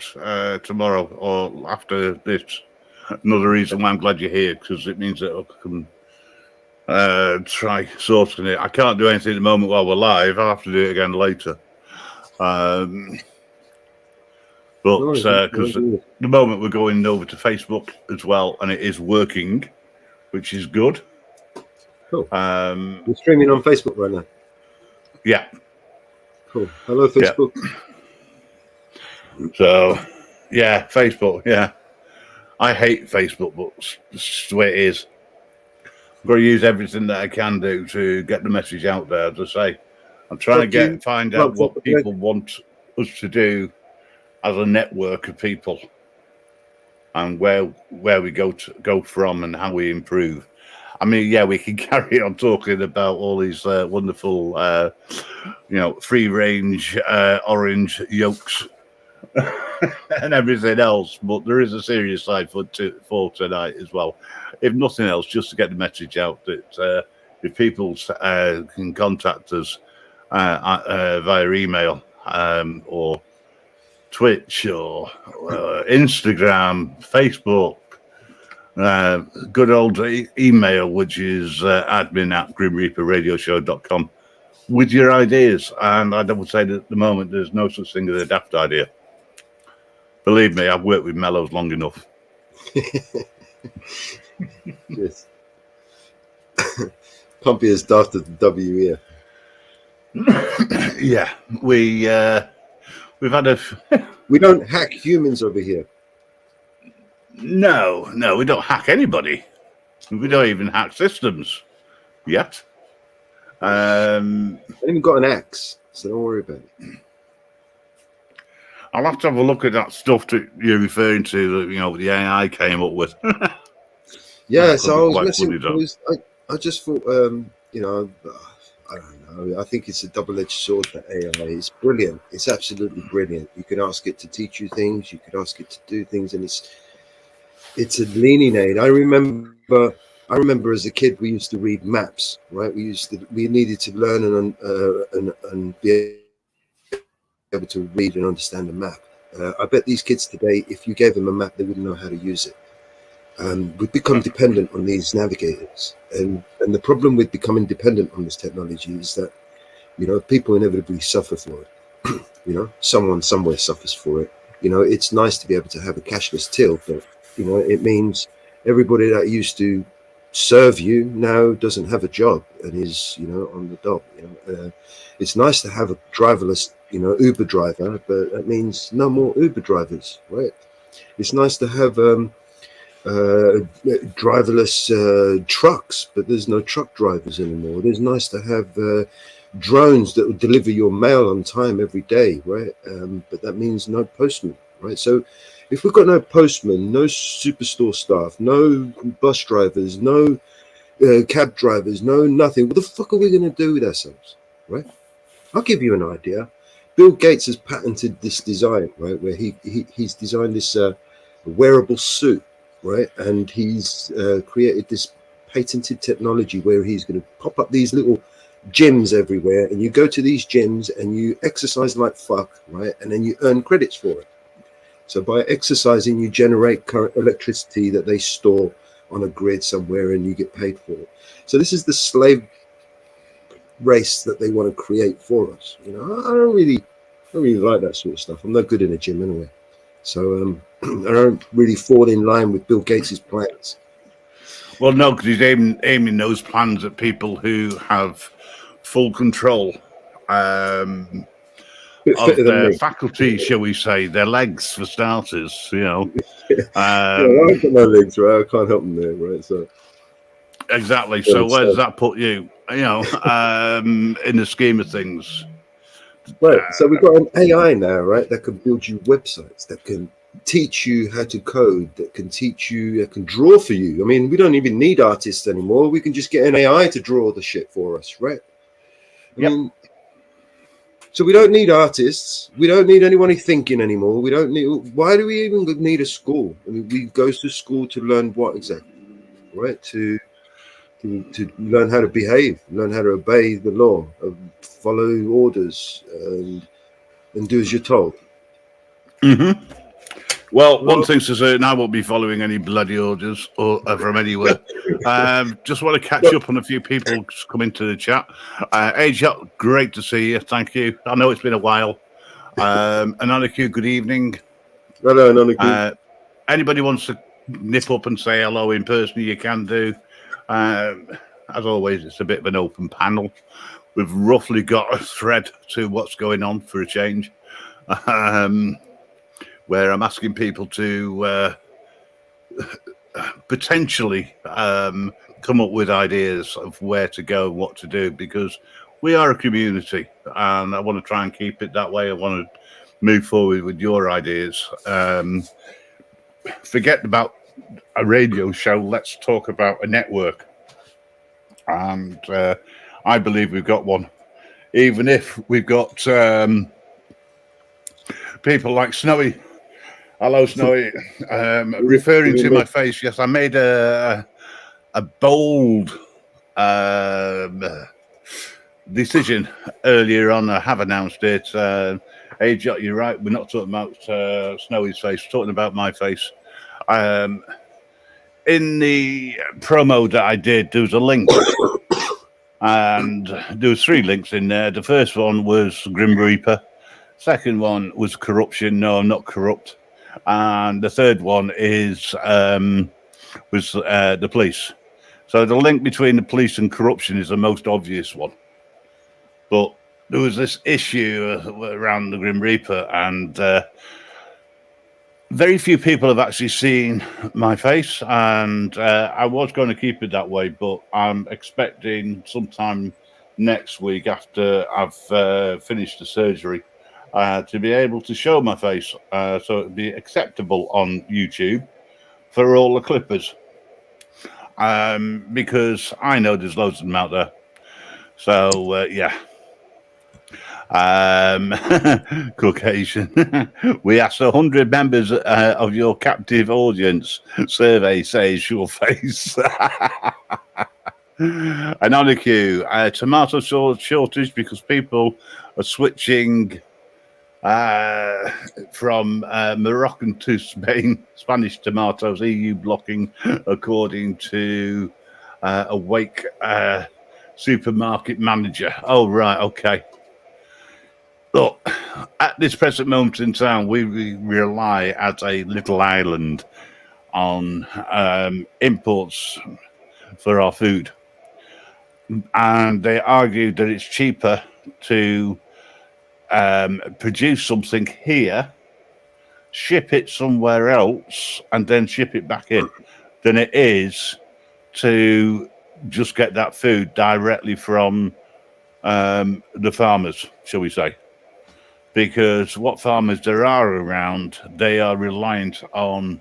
tomorrow or after this. Another reason why I'm glad you're here, because it means that I can try sorting it. I can't do anything at the moment while we're live. I'll have to do it again later. But because at the moment we're going over to Facebook as well, and it is working, which is good. Cool. We're streaming on Facebook right now. Yeah. Cool. Hello, Facebook. Yeah. So, yeah, Facebook. Yeah, I hate Facebook, but it's the way it is. I've got to use everything that I can do to get the message out there. As I say, I'm trying to find out what people want us to do as a network of people, and where we go from and how we improve. I mean, yeah, we can carry on talking about all these wonderful, free range orange yolks and everything else, but there is a serious side for tonight as well. If nothing else, just to get the message out that if people can contact us via email or Twitch or Instagram, Facebook, good old email, which is admin@grimreaperradioshow.com, with your ideas. And I would say that at the moment there's no such thing as a daft idea. Believe me, I've worked with mellows long enough. Yes. Can't be as daft as the W here. Yeah, we've had a. We don't hack humans over here. No, we don't hack anybody. We don't even hack systems yet. I haven't even got an axe, so don't worry about it. I'll have to have a look at that stuff that you're referring to that the AI came up with. Yeah, so I was messing. I just thought, I don't know. I think it's a double-edged sword. That AI is brilliant. It's absolutely brilliant. You can ask it to teach you things. You can ask it to do things, and it's a leaning aid. I remember as a kid we used to read maps, right? We needed to learn and be able to read and understand a map. I bet these kids today, if you gave them a map, they wouldn't know how to use it. We've become dependent on these navigators, and the problem with becoming dependent on this technology is that people inevitably suffer for it. Someone somewhere suffers for it. It's nice to be able to have a cashless till, but it means everybody that used to serve you now doesn't have a job and is on the dole. It's nice to have a driverless Uber driver, but that means no more Uber drivers, right? It's nice to have driverless trucks, but there's no truck drivers anymore. It's nice to have drones that will deliver your mail on time every day, right? But that means no postman, right? So if we've got no postman, no superstore staff, no bus drivers, no cab drivers, no nothing, what the fuck are we going to do with ourselves, right? I'll give you an idea. Bill Gates has patented this design, right, where he's designed this wearable suit, right, and he's created this patented technology where he's going to pop up these little gyms everywhere, and you go to these gyms and you exercise like fuck, right, and then you earn credits for it. So by exercising, you generate current electricity that they store on a grid somewhere, and you get paid for it. So this is the slave race that they want to create for us. I don't really like that sort of stuff. I'm no good in a gym anyway, so I don't really fall in line with Bill Gates's plans. Well, no, because he's aiming those plans at people who have full control of their faculty, shall we say, their legs for starters. I've got no legs, right? I can't help them there, right? So exactly. So where does that put you? In the scheme of things. Right. So we've got an AI now, right, that can build you websites, that can teach you how to code, that can draw for you. I mean, we don't even need artists anymore. We can just get an AI to draw the shit for us, right? I mean, so we don't need artists. We don't need anyone thinking anymore. Why do we even need a school? I mean, we go to school to learn what exactly, right? To learn how to behave, learn how to obey the law, follow orders, and do as you're told. Mm-hmm. Well, one thing's for certain, I won't be following any bloody orders or from anywhere. Just want to catch up on a few people come into the chat. AJ, great to see you. Thank you. I know it's been a while. Anoniku, good evening. Hello, Anoniku. Anybody wants to nip up and say hello in person, you can do. As always, it's a bit of an open panel. We've roughly got a thread to what's going on for a change, where I'm asking people to potentially come up with ideas of where to go, what to do, because we are a community, and I want to try and keep it that way. I want to move forward with your ideas. Forget about a radio show. Let's talk about a network. And I believe we've got one. Even if we've got people like Snowy. Hello, Snowy. Referring to my face, yes, I made a bold decision earlier on. I have announced it. Hey, you're right. We're not talking about Snowy's face. We're talking about my face. In the promo that I did, there was a link. And there was 3 links in there. The first one was Grim Reaper. Second one was corruption. No, I'm not corrupt. And the third one was the police. So the link between the police and corruption is the most obvious one. But there was this issue around the Grim Reaper, and very few people have actually seen my face, and I was going to keep it that way, but I'm expecting sometime next week, after I've finished the surgery, to be able to show my face, so it'll be acceptable on YouTube for all the clippers, because I know there's loads of them out there. So yeah. Caucasian. We asked 100 members of your captive audience. Survey says your face. And on the queue, tomato shortage because people are switching from Moroccan to Spanish tomatoes. EU blocking, according to a Wake supermarket manager. Oh, right, okay. Look, at this present moment in time, we rely as a little island on imports for our food. And they argue that it's cheaper to produce something here, ship it somewhere else, and then ship it back in than it is to just get that food directly from the farmers, shall we say. Because what farmers there are around, they are reliant on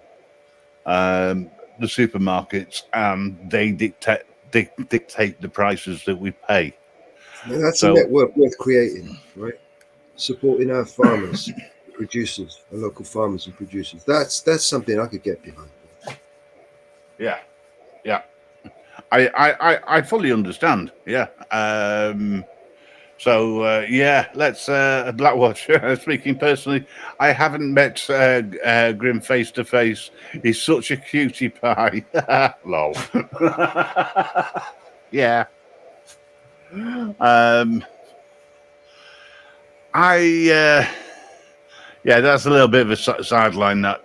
the supermarkets, and they dictate the prices that we pay. Now that's a network worth creating, right? Supporting our farmers, producers, our local farmers and producers. That's something I could get behind. Yeah, yeah. I fully understand. Yeah. So, yeah, let's, Blackwatch, speaking personally, I haven't met Grim face to face. He's such a cutie pie. Lol. Yeah. Yeah, that's a little bit of a sideline, that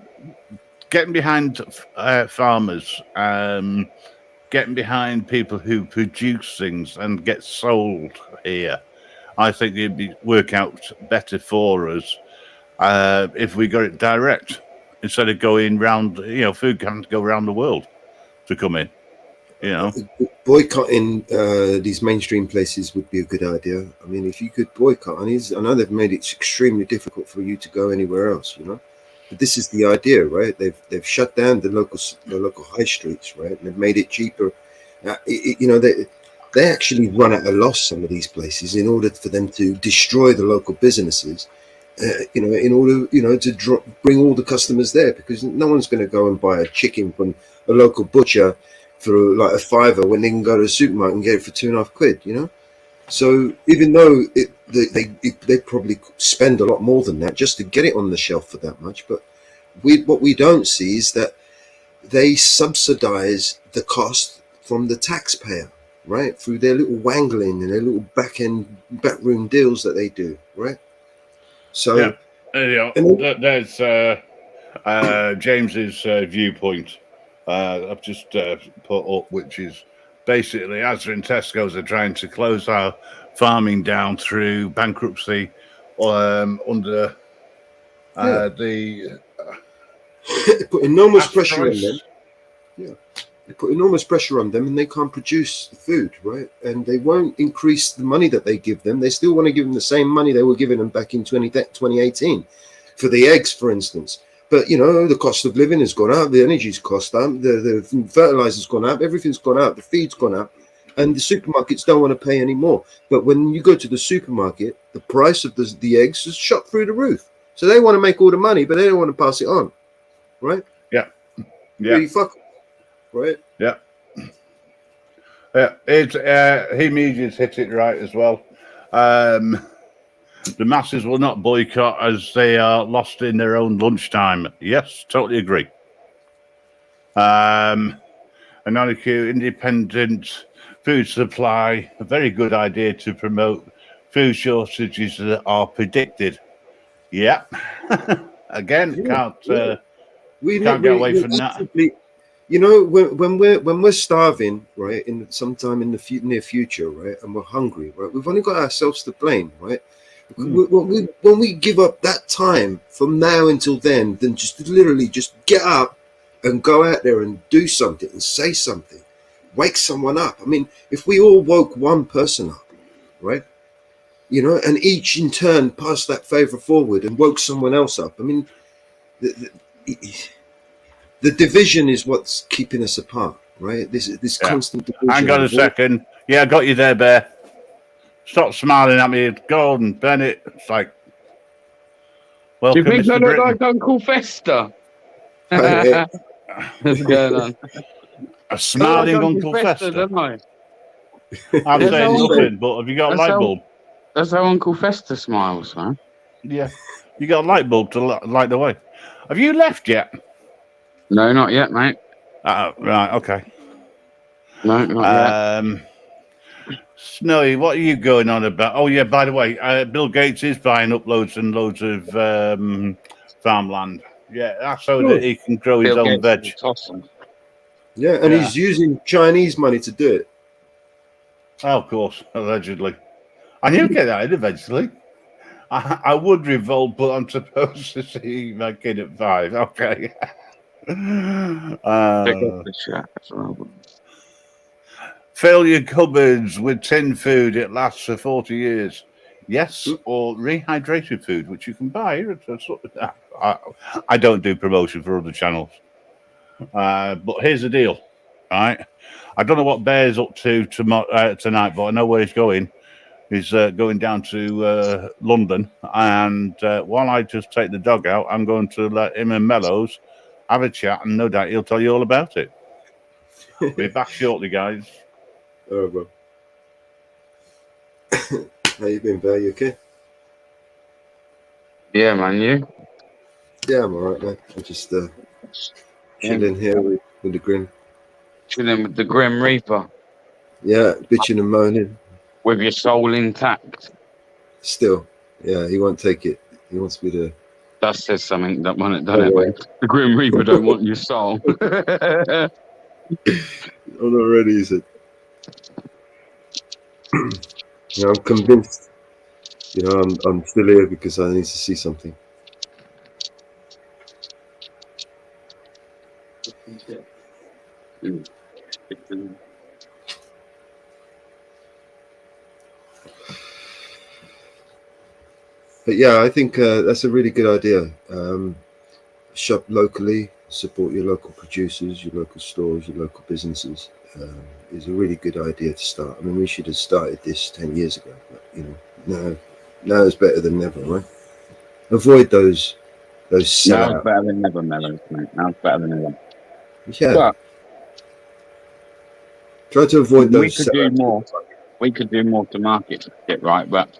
getting behind farmers, getting behind people who produce things and get sold here. I think it'd work out better for us if we got it direct instead of going round. Food can't go around the world to come in. Boycotting these mainstream places would be a good idea. I mean, if you could boycott, and I know they've made it extremely difficult for you to go anywhere else. But this is the idea, right? They've shut down the local high streets, right? And they've made it cheaper. They actually run at a loss, some of these places, in order for them to destroy the local businesses, in order, to bring all the customers there, because no one's going to go and buy a chicken from a local butcher for like a £5 when they can go to a supermarket and get it for £2.50, So even though they probably spend a lot more than that just to get it on the shelf for that much, but what we don't see is that they subsidize the cost from the taxpayer, right, through their little wangling and their little backroom deals that they do, right? So there's James's viewpoint. I've just put up, which is basically Asda and Tesco's are trying to close our farming down through bankruptcy under the put enormous pressure on them. Yeah, They put enormous pressure on them, and they can't produce food, right? And they won't increase the money that they give them. They still want to give them the same money they were giving them back in 2018 for the eggs, for instance. But, you know, the cost of living has gone up, the energy's cost up, the fertilizer's gone up, everything's gone up, the feed's gone up, and the supermarkets don't want to pay any more. But when you go to the supermarket, the price of the eggs is shot through the roof. So they want to make all the money, but they don't want to pass it on, right? Yeah. Really fuck. Right. Yeah. He media's hit it right as well. The masses will not boycott as they are lost in their own lunchtime. Yes, totally agree. Anonymous independent food supply, a very good idea to promote food shortages that are predicted. Yeah. Again, can't get away from that. You know, when we're starving, right, in sometime in the near future, right, and we're hungry, right, we've only got ourselves to blame, right? When we give up that time from now until then just literally just get up and go out there and do something and say something, wake someone up. I mean, if we all woke one person up, right, you know, and each in turn passed that favor forward and woke someone else up. I mean, the division is what's keeping us apart, right? This constant division. Hang on a second. Yeah, I got you there, Bear. Stop smiling at me, Gordon Bennett. It's like, welcome, do you think Mr. I look Britain. like Uncle Fester? What's going on? A smiling Uncle Fester. Don't I? I'm saying nothing, but have you got a light bulb? That's how Uncle Fester smiles, man. Yeah, you got a light bulb to light the way. Have you left yet? No, not yet, mate. Right, okay. No, not yet. Snowy, what are you going on about? Oh, yeah, by the way, Bill Gates is buying up loads and loads of farmland. Yeah, that's so that he can grow his own veg. Awesome. Yeah, and he's using Chinese money to do it. Oh, of course, allegedly. And he'll get that eventually. I would revolt, but I'm supposed to see my kid at 5. Okay. Fill your cupboards with tin food. It lasts for 40 years. Yes, or rehydrated food, which you can buy. I don't do promotion for other channels. But here's the deal, right? I don't know what Bear's up to tonight, but I know where he's going. He's going down to London. And while I just take the dog out, I'm going to let him and Mellows have a chat, and no doubt he'll tell you all about it. We're back shortly, guys. All right, bro. How you been, Bear? You okay? Yeah, man, you? Yeah, I'm all right, man. I'm just chilling here with the Grim. Chilling with the Grim Reaper. Yeah, bitching and moaning. With your soul intact. Still, yeah, he won't take it. He wants me to... That says something, that one, doesn't it? Mate? The Grim Reaper don't want your soul. I'm not ready, he said. You know, I'm convinced. You know, I'm still here because I need to see something. But yeah, I think that's a really good idea. Shop locally, support your local producers, your local stores, your local businesses. Is a really good idea to start. I mean, we should have started this 10 years ago, but you know, now is better than never, right? Avoid those Now it's better than never, Mellows, mate. Now it's better than ever. Yeah. But try to avoid those. We could do more. We could do more to market it right, but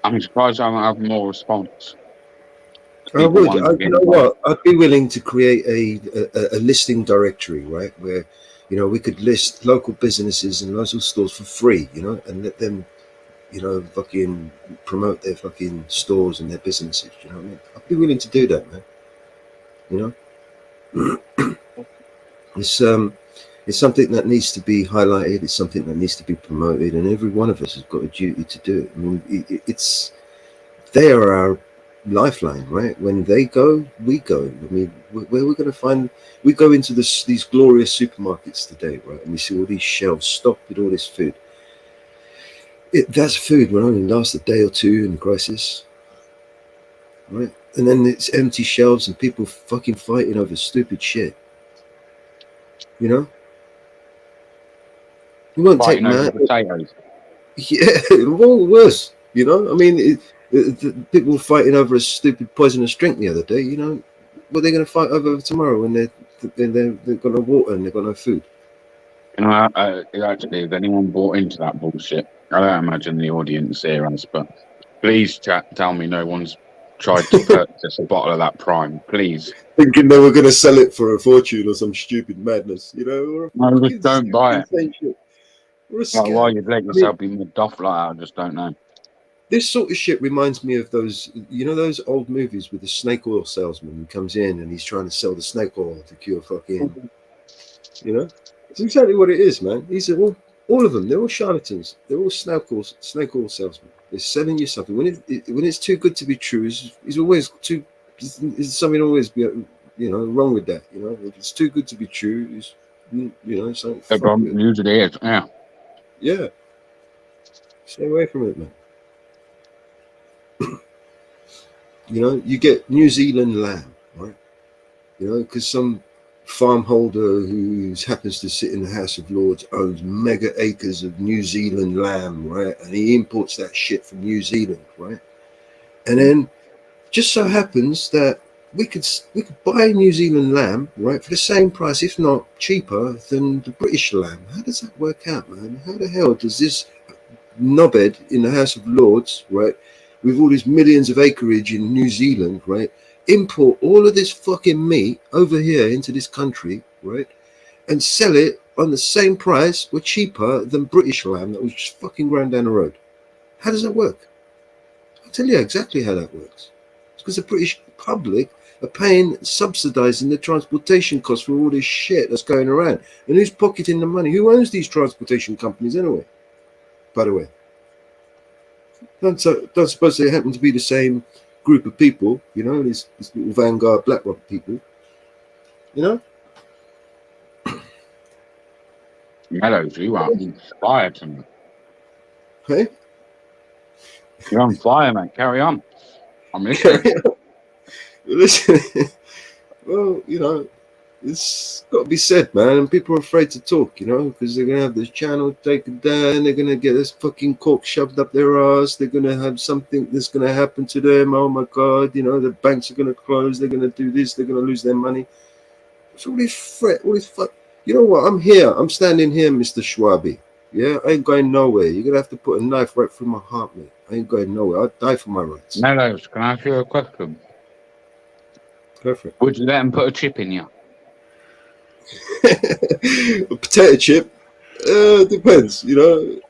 I'm surprised I don't have more response. I would. You know what? I'd be willing to create a listing directory, right, where you know we could list local businesses and local stores for free, you know, and let them, you know, fucking promote their fucking stores and their businesses. You know what I mean? I'd be willing to do that, man. You know, it's something that needs to be highlighted. It's something that needs to be promoted, and every one of us has got a duty to do it. I mean, they are our lifeline, right? When they go, we go. I mean, where we're going to find? We go into these glorious supermarkets today, right? And we see all these shelves stocked with all this food. That's food will only last a day or two in the crisis, right? And then it's empty shelves and people fucking fighting over stupid shit. You know, you won't Fighting take over potatoes. Yeah, well, worse. You know, I mean, people fighting over a stupid poisonous drink the other day. You know, what are they going to fight over tomorrow when they've got no water and they've got no food? You know, actually, if anyone bought into that bullshit, I don't imagine the audience here has, but please tell me no one's tried to purchase a bottle of that Prime, please. Thinking they were going to sell it for a fortune or some stupid madness, you know? No, just don't buy it. Shit. Like, why you'd let yourself be mugged off like that, I just don't know. This sort of shit reminds me of those, you know, those old movies with the snake oil salesman who comes in and he's trying to sell the snake oil to cure fucking, you know? It's exactly what it is, man. These are all of them. They're all charlatans. They're all snake oil salesmen. They're selling you something. When it's too good to be true, it's always too. Is something always be, you know, wrong with that? You know, if it's too good to be true, it's, you know, something. Usually is, yeah. Yeah. Stay away from it, man. You know, you get New Zealand lamb, right? You know, because some farm holder who happens to sit in the House of Lords owns mega acres of New Zealand lamb, right? And he imports that shit from New Zealand, right? And then just so happens that we could buy New Zealand lamb, right, for the same price, if not cheaper, than the British lamb. How does that work out, man? How the hell does this knobhead in the House of Lords, right, with all these millions of acreage in New Zealand, right, import all of this fucking meat over here into this country, right, and sell it on the same price or cheaper than British lamb that was just fucking ground down the road? How does that work? I'll tell you exactly how that works. It's because the British public are paying, subsidizing the transportation costs for all this shit that's going around. And who's pocketing the money? Who owns these transportation companies anyway? By the way, don't suppose they happen to be the same group of people, you know, these little Vanguard BlackRock people, you know? Mellows, you are inspired to me. Hey? You're on fire, mate. Carry on. I'm listening. Listen, well, you know, it's got to be said, man. And people are afraid to talk, you know, because they're going to have this channel taken down. They're going to get this fucking cork shoved up their ass. They're going to have something that's going to happen to them. Oh, my God. You know, the banks are going to close. They're going to do this. They're going to lose their money. It's all this threat, all this fuck. You know what? I'm here. I'm standing here, Mr. Schwabi. Yeah, I ain't going nowhere. You're going to have to put a knife right through my heart, mate. I ain't going nowhere. I'll die for my rights. Mellows, can I ask you a question? Perfect. Would you let them put a chip in you? A potato chip? Depends, you know.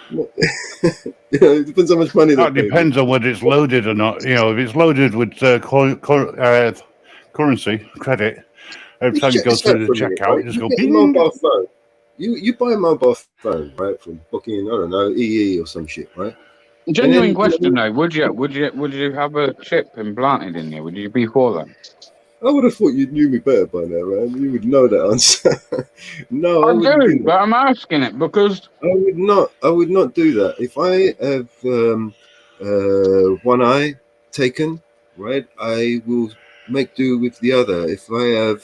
You know, it depends how much money. That depends on whether it's loaded or not. You know, if it's loaded with currency, credit, every time you go through the checkout, you just go ping. Mobile phone. You buy a mobile phone, right, from fucking, I don't know, EE or some shit, right? Genuine question though, would you have a chip implanted in you? Would you be for that? I would have thought you knew me better by now, man. You would know that answer. No, I wouldn't do, but I'm asking it because I would not do that. If I have one eye taken, right, I will make do with the other. If I have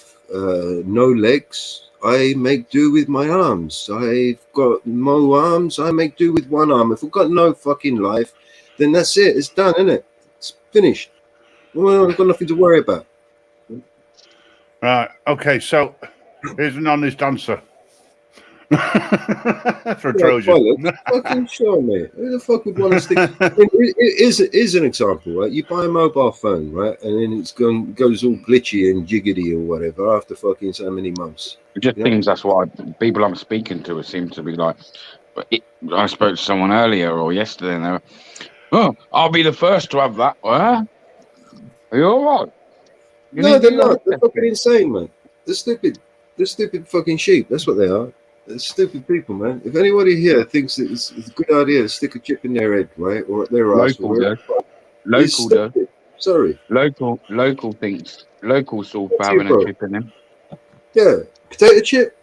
no legs, I make do with my arms. I've got no arms, I make do with one arm. If I've got no fucking life, then that's it. It's done, isn't it? It's finished. Well, I've got nothing to worry about. Right. Okay. So here's an honest answer for Trojan. Fucking sure, mate. Who the fuck would want to stick? It is an example, right? You buy a mobile phone, right, and then it's goes all glitchy and jiggity or whatever after fucking so many months. It just seems that's what people I'm speaking to seem to be like. But I spoke to someone earlier or yesterday, and they were, "Oh, I'll be the first to have that." Are you all right? No, they're not. They're fucking insane, man. They're stupid. They're stupid fucking sheep. That's what they are. They're stupid people, man. If anybody here thinks that it's a good idea to stick a chip in their head, right, or at their ass, local, though. Sorry. Local thinks local saw for having a chip in him. Yeah, potato chip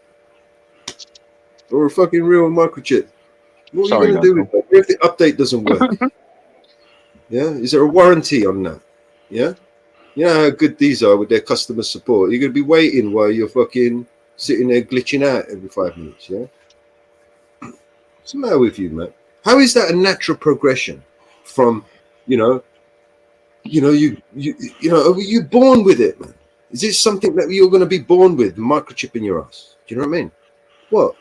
or a fucking real microchip. What are you going to do with that? If the update doesn't work? Yeah, is there a warranty on that? Yeah, you know how good these are with their customer support. You're going to be waiting while you're fucking sitting there glitching out every 5 minutes. Yeah, what's the matter with you, man? How is that a natural progression from, are you born with it, man? Is this something that you're going to be born with, microchip in your ass? Do you know what I mean? What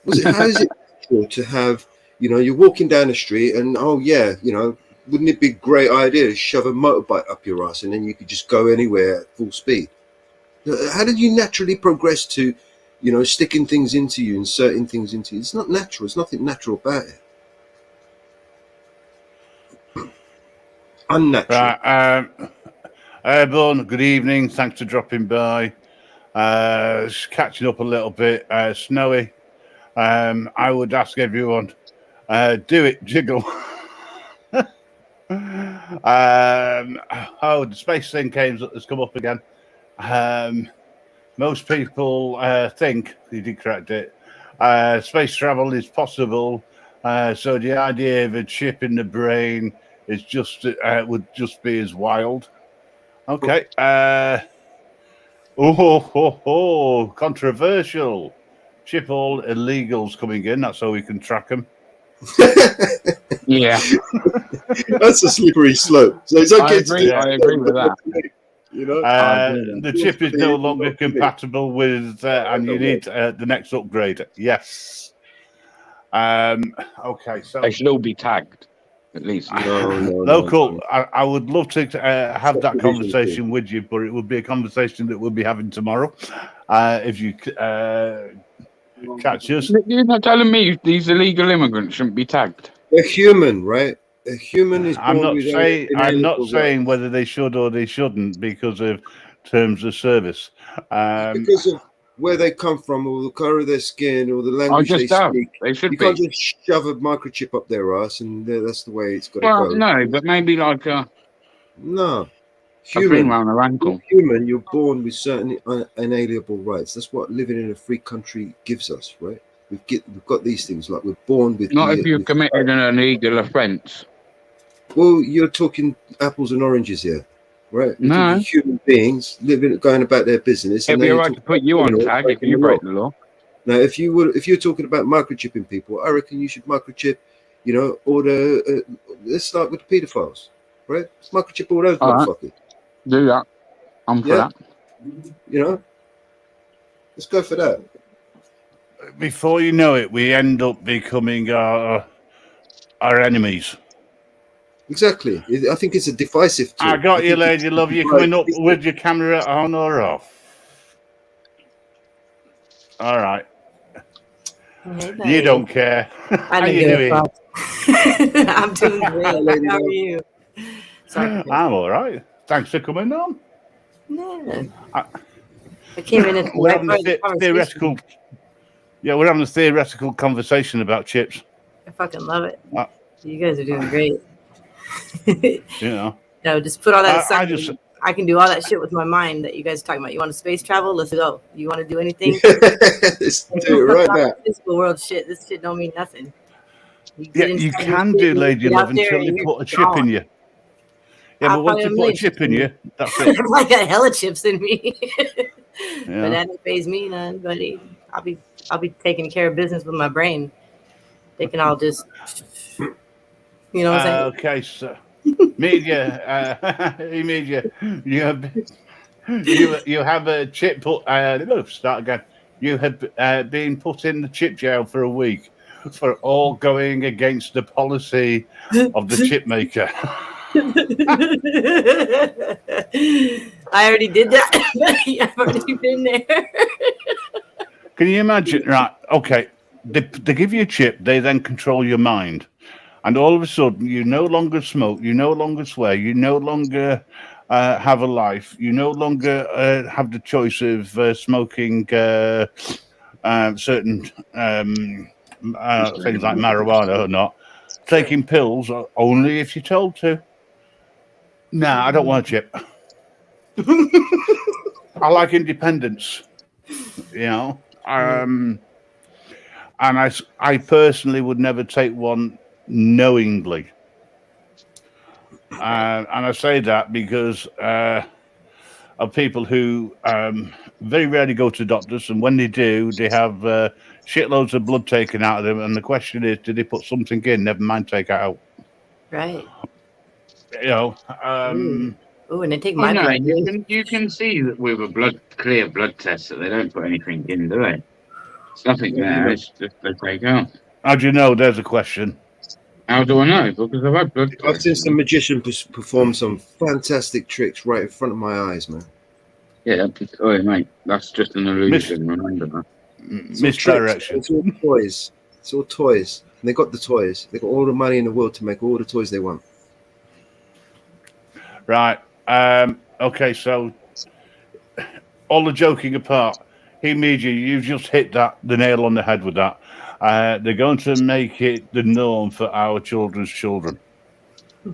was it? How is it natural to have? You're walking down the street and wouldn't it be a great idea to shove a motorbike up your ass and then you could just go anywhere at full speed? How did you naturally progress to, sticking things into you, inserting things into you? It's not natural. There's nothing natural about it. Unnatural. Right, Airborne, good evening. Thanks for dropping by. Just catching up a little bit. Snowy. I would ask everyone, do it, jiggle. The space thing has come up again. Most people think, you did correct it, space travel is possible. So the idea of a chip in the brain is would just be as wild. Okay. Controversial. Chip all illegals coming in. That's how we can track them. Yeah, that's a slippery slope. So it's okay. I agree with that. The chip is no longer compatible with, and you need the next upgrade. Yes. Okay, so they should all be tagged, at least. Local. I would love to have that conversation with you, but it would be a conversation that we'll be having tomorrow. If you catch us. You're not telling me these illegal immigrants shouldn't be tagged. They're human, right? A human is. I'm not saying whether they should or they shouldn't because of terms of service. Because of where they come from, or the color of their skin, or the language they speak. They should you can't just shove a microchip up their ass, and that's the way it's got to go. No, but maybe like no. Human, around their ankle. Human, you're born with certain unalienable rights. That's what living in a free country gives us, right? We've got these things, like we're born with. Not if you've committed an illegal offence. Well, you're talking apples and oranges here, right? No, human beings going about their business. It'd be all right to put you on tag if you break the law. Now, if you're talking about microchipping people, I reckon you should microchip, let's start with the paedophiles, right? Let's microchip all those motherfuckers. Do that. I'm for that. Let's go for that. Before you know it, we end up becoming our enemies. Exactly. I think it's a divisive tool. I got you, lady. Love you coming up with your camera on or off. All right. You don't care. How you doing? I'm doing great. How are you? Sorry. I'm all right. Thanks for coming on. Yeah. I came in we're having a theoretical. Yeah, we're having a theoretical conversation about chips. I fucking love it. You guys are doing great. No, just put all that aside. I can do all that shit with my mind that you guys are talking about. You want to space travel? Let's go. You want to do anything? Let's do it right now. Physical world shit. This shit don't mean nothing. You can do, lady love, until you put a chip in you. Yeah, but once you put a chip in you, that's it. I got hella chips in me. But that don't faze me none, buddy. I'll be taking care of business with my brain. They can all just, what I'm saying? Okay, so media, you have a chip put. Start again. You have been put in the chip jail for a week for all going against the policy of the chip maker. I already did that. I've already been there. Can you imagine? Right. Okay. They give you a chip. They then control your mind. And all of a sudden, you no longer smoke. You no longer swear. You no longer have a life. You no longer have the choice of smoking certain things like marijuana or not. Taking pills only if you're told to. Nah, I don't want a chip. I like independence, you know. And I personally would never take one knowingly. And I say that because of people who very rarely go to doctors, and when they do, they have shitloads of blood taken out of them. And the question is, did they put something in? Never mind, take it out. Right. You know. Oh, and they take my blood. You can see that with a clear blood test that they don't put anything in, do they? It's nothing there. It's just they take out. How do you know? There's a question. How do I know? Because I've had blood tests. I've seen some magician perform some fantastic tricks right in front of my eyes, man. Yeah, mate, that's just an illusion. Remember that. Misdirection. It's all toys. It's all toys. And they got the toys. They got all the money in the world to make all the toys they want. Right. Okay, so all the joking apart, you've just hit the nail on the head with that. They're going to make it the norm for our children's children.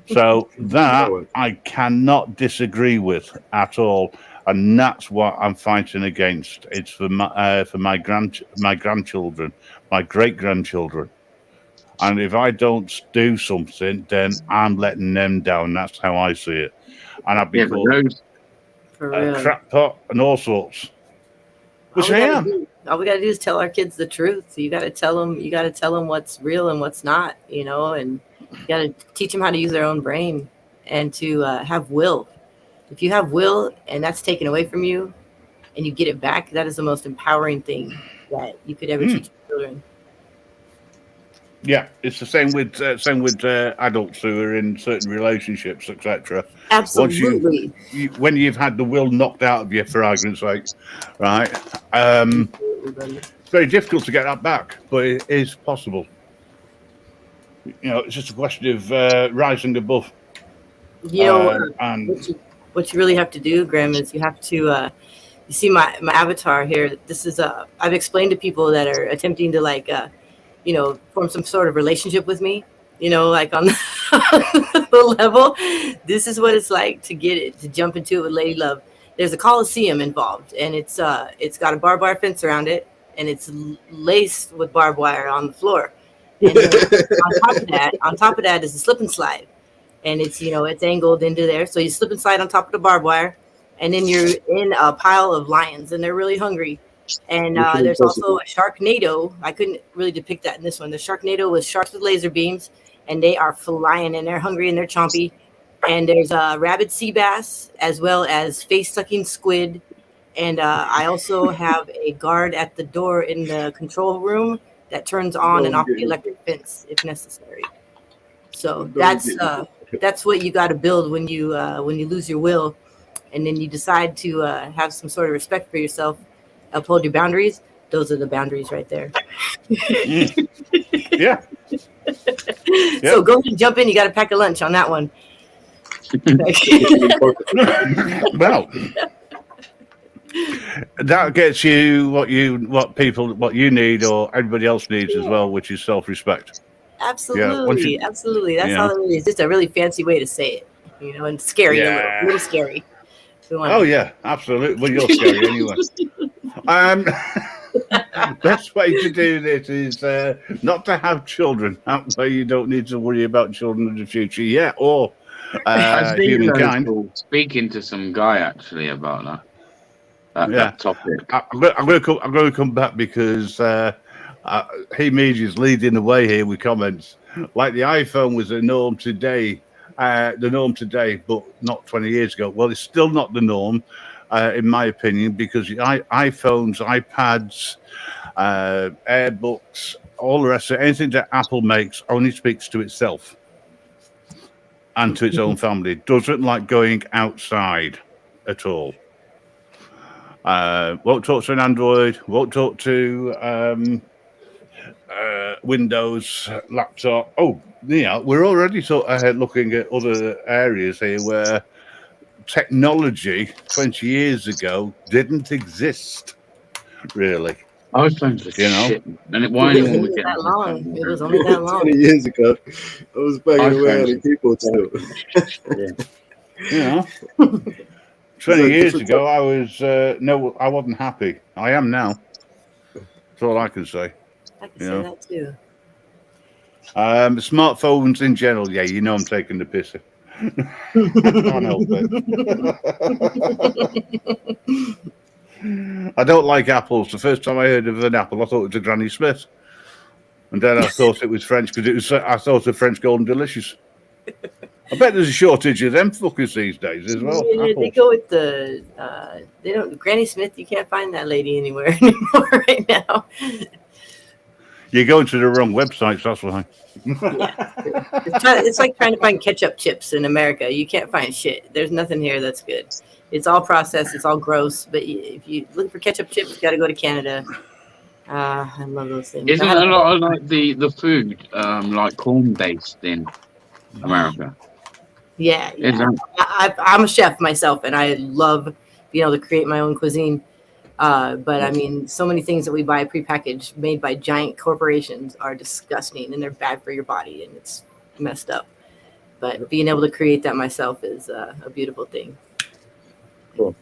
So that I cannot disagree with at all, and that's what I'm fighting against. It's for my grandchildren, my great grandchildren, and if I don't do something, then I'm letting them down. That's how I see it, and I've been called a crackpot and all sorts. Which I am. All we gotta do is tell our kids the truth. So you gotta tell them what's real and what's not, you know, and you gotta teach them how to use their own brain and to have will. If you have will and that's taken away from you and you get it back, that is the most empowering thing that you could ever teach children. Yeah, it's the same with adults who are in certain relationships, etc. Absolutely. When you've had the will knocked out of you, for argument's sake, right? It's very difficult to get that back, but it is possible. You know, it's just a question of rising above. You know, what you really have to do, Graham, is you have to. You see my avatar here. This is I've explained to people that are attempting to form some sort of relationship with me, like on the level. This is what it's like to jump into it with Lady Love. There's a Coliseum involved, and it's got a barbed wire fence around it, and it's laced with barbed wire on the floor. And on top of that is a slip and slide, and it's angled into there. So you slip and slide on top of the barbed wire, and then you're in a pile of lions, and they're really hungry. And there's also a Sharknado. I couldn't really depict that in this one. The Sharknado was sharks with laser beams, and they are flying, and they're hungry, and they're chompy. And there's a rabid sea bass, as well as face-sucking squid. And I also have a guard at the door in the control room that turns on and off the electric fence if necessary. So that's what you got to build when you lose your will, and then you decide to have some sort of respect for yourself. Uphold your boundaries. Those are the boundaries right there. Yeah. So go and jump in. You got to pack a lunch on that one. Well, that gets you what you need or everybody else needs as well, which is self-respect. Absolutely, absolutely. That's all it is. It's just a really fancy way to say it, and scary, a little scary. Oh yeah, absolutely. Well, you're scary anyway. Best way to do this is not to have children. That way you don't need to worry about children in the future. Yeah, or humankind. Speaking to some guy actually about that topic. I'm going to come back because he is leading the way here with comments. Like the iPhone was the norm today. But not 20 years ago. Well, it's still not the norm, in my opinion, because iPhones, iPads, AirBooks, all the rest of it, anything that Apple makes only speaks to itself and to its own family. It doesn't like going outside at all. Won't talk to an Android, won't talk to Windows laptop. Oh, we're already looking at other areas here where technology 20 years ago didn't exist, really. I was trying to shit, and it wasn't even that long. It was only that long. 20 years ago, I was banging away on people too. You know, 20 years ago, I was I wasn't happy. I am now. That's all I can say. I can say that too. Smartphones in general, yeah, you know I'm taking the piss. I can't help it. I don't like apples. The first time I heard of an apple, I thought it was a Granny Smith. And then I thought it was French because I thought of French Golden Delicious. I bet there's a shortage of them fuckers these days as well. Yeah, they go with the Granny Smith. You can't find that lady anywhere anymore right now. You're going to the wrong websites, that's why. Yeah, it's like trying to find ketchup chips in America. You can't find shit. There's nothing here that's good. It's all processed. It's all gross. But if you look for ketchup chips, you got to go to Canada. I love those things. Isn't a lot of like the food like corn based in America? Yeah. I'm a chef myself, and I love being able to create my own cuisine. But I mean, so many things that we buy prepackaged, made by giant corporations, are disgusting and they're bad for your body, and it's messed up. But being able to create that myself is a beautiful thing. Cool.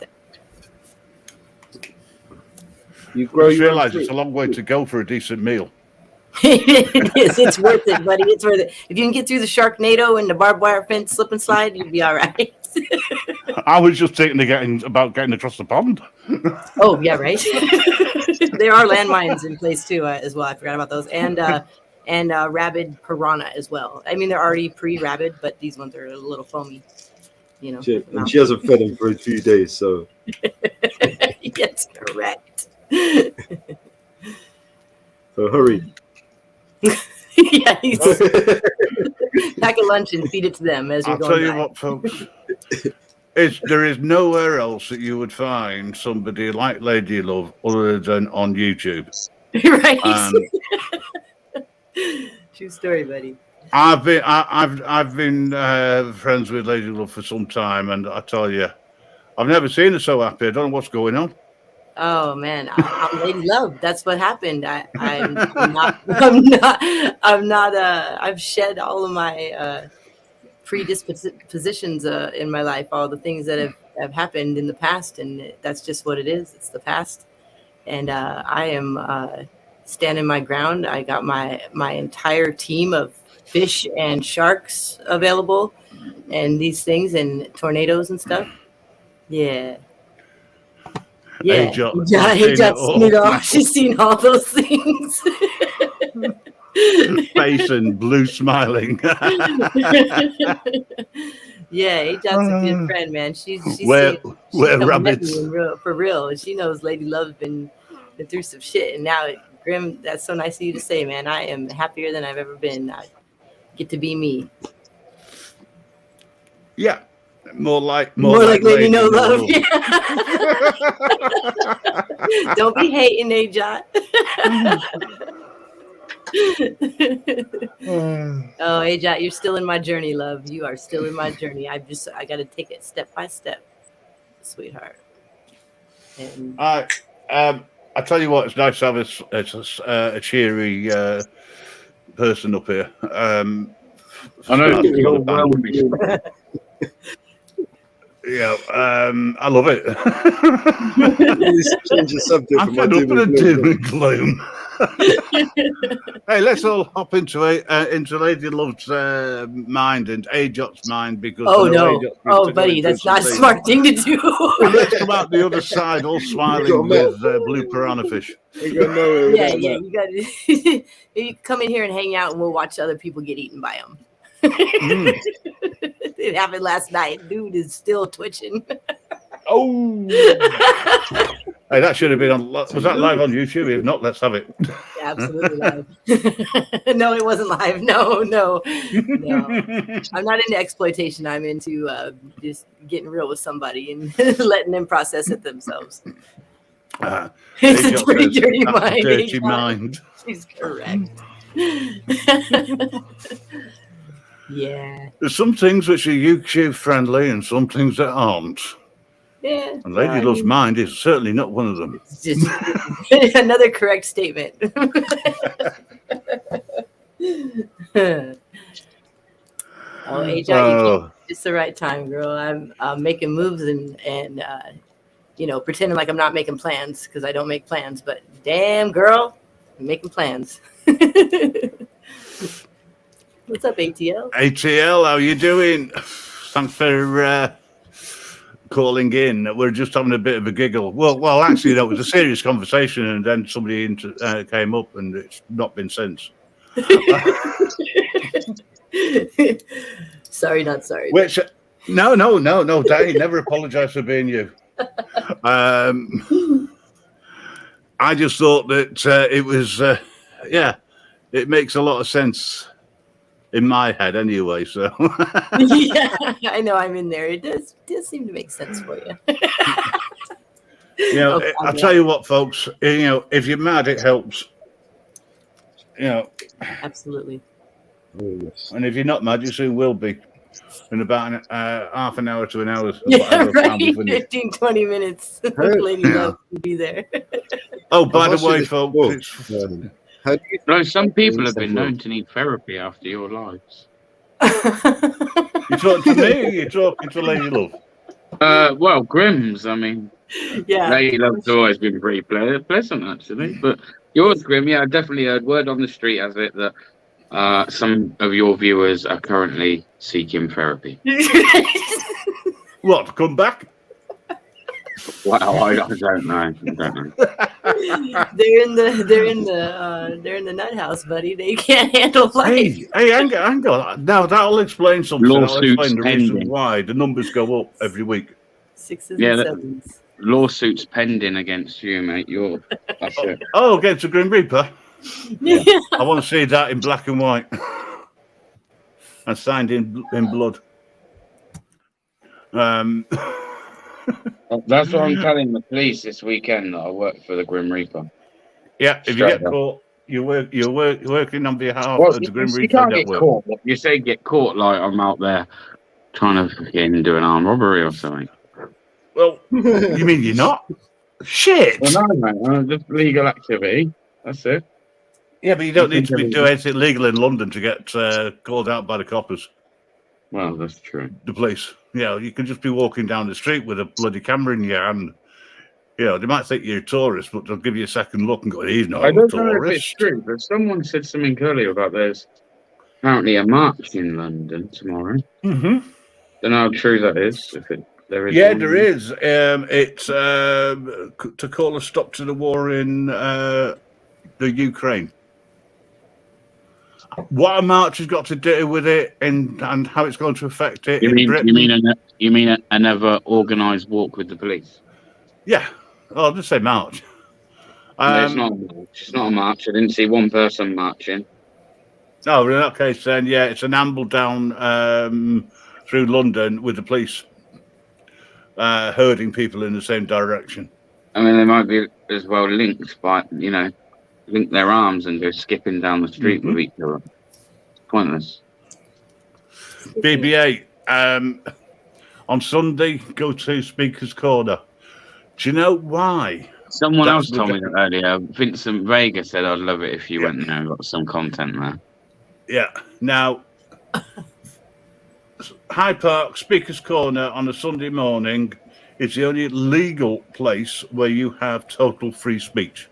You realize it's a long way to go for a decent meal. It is. It's worth it, buddy. It's worth it. If you can get through the Sharknado and the barbed wire fence slip and slide, you'll be all right. I was just thinking about getting across the pond. Oh yeah, right. There are landmines in place too, as well. I forgot about those, and rabid piranha as well. I mean, they're already pre-rabid, but these ones are a little foamy. You know, and she hasn't fed him for a few days, so. Yes, correct. So hurry. Yeah, pack a lunch and feed it to them as you're going. I'll tell you what, folks. There is nowhere else that you would find somebody like Lady Love other than on YouTube. Right. True story, buddy. I've been friends with Lady Love for some time, and I tell you, I've never seen her so happy. I don't know what's going on. Oh man, I'm Lady Love. That's what happened. I've shed all of my predispositions in my life, all the things that have happened in the past, and that's just what it is. It's the past, and I am standing my ground. I got my entire team of fish and sharks available, and these things and tornadoes and stuff. Yeah. Yeah, she's seen all those things. Face and blue smiling. Yeah, Ajot's a good friend, man. She's rabbits for real, and she knows Lady Love's been through some shit, and now Grim. That's so nice of you to say, man. I am happier than I've ever been. I get to be me. Yeah. More like Lady No Love. Yeah. Don't be hating, Ajot. Oh, Ajot, you're still in my journey, love. You are still in my journey. I got to take it step by step, sweetheart. And I tell you what, it's nice to have a cheery person up here. I know. Yeah, I love it. Change the subject. I'm fed up with doom and gloom. Hey, let's all hop into Lady Love's mind and Ajot's mind, because buddy, that's not a smart thing to do. Let's come out the other side, all smiling with blue piranha fish. Yeah, you got to. You come in here and hang out, and we'll watch other people get eaten by them. It happened last night. Dude is still twitching. Oh, hey, that should have been on. Was that live on YouTube? If not, let's have it. Yeah, absolutely live. No, it wasn't live. No. I'm not into exploitation. I'm into just getting real with somebody and letting them process it themselves. It's a pretty dirty mind. Dirty mind. She's correct. Yeah. There's some things which are YouTube friendly and some things that aren't. Yeah. And Lady Love's mind is certainly not one of them. It's just another correct statement. Ajot, It's the right time, girl. I'm making moves and pretending like I'm not making plans because I don't make plans. But damn, girl, I'm making plans. What's up, ATL? ATL, how you doing? Thanks for calling in. We're just having a bit of a giggle. Well, actually, that was a serious conversation, and then somebody came up, and it's not been since. Sorry, not sorry. Which, no, Danny, never apologize for being you. I just thought that it was, it makes a lot of sense in my head anyway. So, yeah, I know I'm in there. It does seem to make sense for you. I'll tell you what, folks. If you're mad, it helps. Absolutely. And if you're not mad, you soon will be. In about half an hour to an hour. Yeah, right. 15, 20 minutes. Lady Love will be there. Oh, by the way, folks. Some people have been known to need therapy after your lives. You talking to me or you talking to Lady Love? Well, Grimm's, I mean. Yeah. Lady Love's always been pretty pleasant, actually. But yours, Grim, I definitely heard word on the street as it that some of your viewers are currently seeking therapy. What, to come back? Wow, I don't know. They're in the nut house, buddy. They can't handle life. Hey, hang on. Now that'll explain something. Lawsuits I'll explain the reason pending. why the numbers go up every week. 6s and 7s. Lawsuits pending against you, mate. That's it. Oh, against the Grim Reaper. Yeah. I want to see that in black and white and signed in blood. That's what I'm telling the police this weekend, that I work for the Grim Reaper. Yeah, if you get caught, you're working on behalf of the Grim Reaper. You can't get caught. You say get caught like I'm out there trying to fucking do an armed robbery or something. Well, you mean you're not? Shit! Well, no, mate. Just legal activity. That's it. Yeah, but you don't need to be doing anything legal in London to get called out by the coppers. Well, that's true. The police. You can just be walking down the street with a bloody camera in your hand. They might think you're a tourist, but they'll give you a second look and go, he's not a tourist. I don't know if it's true, but someone said something earlier about there's apparently a march in London tomorrow. Mm-hmm. Don't know how true that is. There is. Yeah, there is. It's to call a stop to the war in the Ukraine. What a march has got to do with it, and how it's going to affect it. You mean another organised walk with the police? Yeah. I'll just say march. No, it's not a march. It's not a march. I didn't see one person marching. Oh, in that case, then yeah, it's an amble down through London with the police herding people in the same direction. I mean, they might be as well linked by link their arms and go skipping down the street with each other. It's pointless. BB-8, on Sunday, go to Speaker's Corner. Do you know why? Someone else told me that earlier. Vincent Vega said, I'd love it if you went there and got some content there. Yeah. Now, Hyde Park, Speaker's Corner on a Sunday morning is the only legal place where you have total free speech.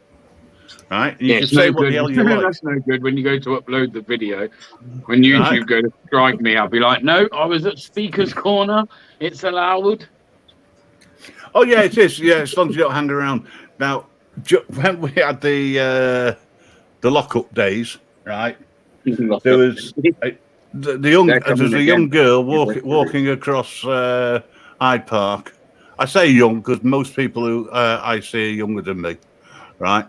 Right? You can say what the hell you like. That's no good when you go to upload the video. When YouTube go to strike me, I'll be like, no, I was at Speaker's Corner. It's allowed. Oh, yeah, it is. Yeah, as long as you don't hang around. Now, when we had the lockup days, right, there was a young girl walking across Hyde Park. I say young because most people who I see are younger than me, right?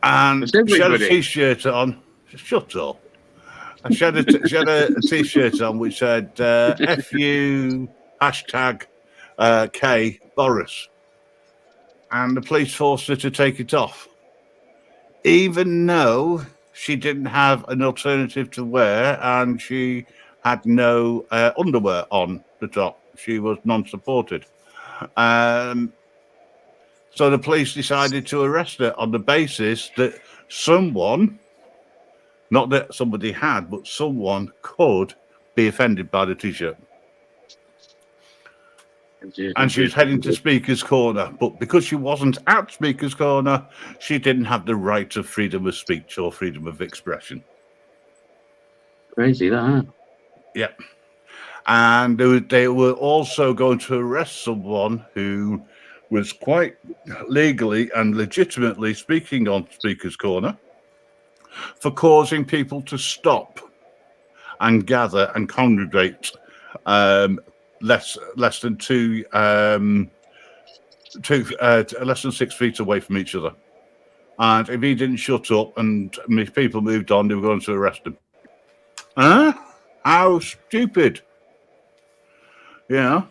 And she had a T-shirt on. Shut up. She had a T-shirt on which said "FU #K Boris," and the police forced her to take it off, even though she didn't have an alternative to wear and she had no underwear on the top. She was non-supported. So the police decided to arrest her on the basis that someone, not that somebody had, but someone could be offended by the T-shirt. And she was heading to Speaker's Corner. But because she wasn't at Speaker's Corner, she didn't have the right of freedom of speech or freedom of expression. Crazy, that, huh? Yep. And they were also going to arrest someone who was quite legally and legitimately speaking on Speaker's Corner for causing people to stop and gather and congregate less than 6 feet away from each other. And if he didn't shut up and people moved on, they were going to arrest him. Huh? How stupid. Yeah.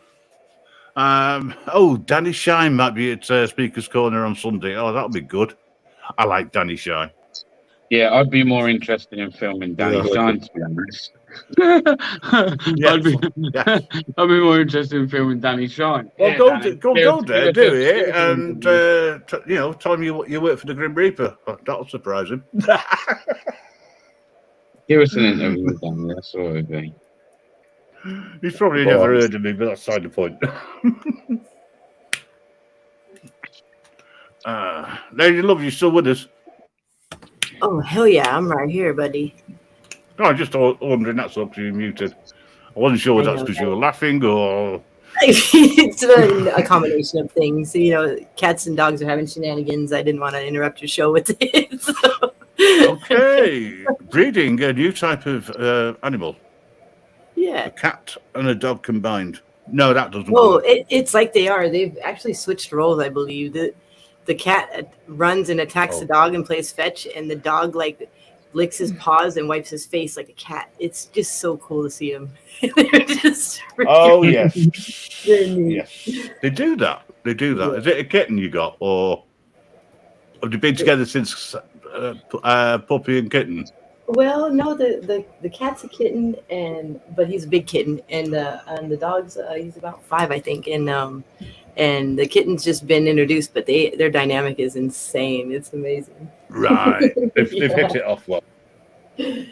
Danny Shine might be at Speaker's Corner on Sunday. Oh, that'll be good. I like Danny Shine. Yeah, I'd be more interested in filming Danny Shine, to be honest. I'd be more interested in filming Danny Shine. Well, go there, do it, and tell him you work for the Grim Reaper. That'll surprise him. Give us an interview with Danny. That's all it would be. He's probably never heard of me, but that's beside the point. Lady Love, you still with us? Oh, hell yeah, I'm right here, buddy. No, I'm just wondering, that's up to you muted. I wasn't sure whether that's because you were laughing or... It's a combination of things. Cats and dogs are having shenanigans. I didn't want to interrupt your show with it. So. Okay. Breeding a new type of animal. Yeah. A cat and a dog combined. No, that doesn't work. Well, it's like they are. They've actually switched roles, I believe. The cat runs and attacks the dog and plays fetch, and the dog licks his paws and wipes his face like a cat. It's just so cool to see them. They're just yes. Yes. They do that. Yeah. Is it a kitten you got, or have you been together since puppy and kitten? Well, no, the cat's a kitten, but he's a big kitten, and the dog's he's about 5, I think, and the kitten's just been introduced, but their dynamic is insane. It's amazing. Right, they've hit it off well. Yeah,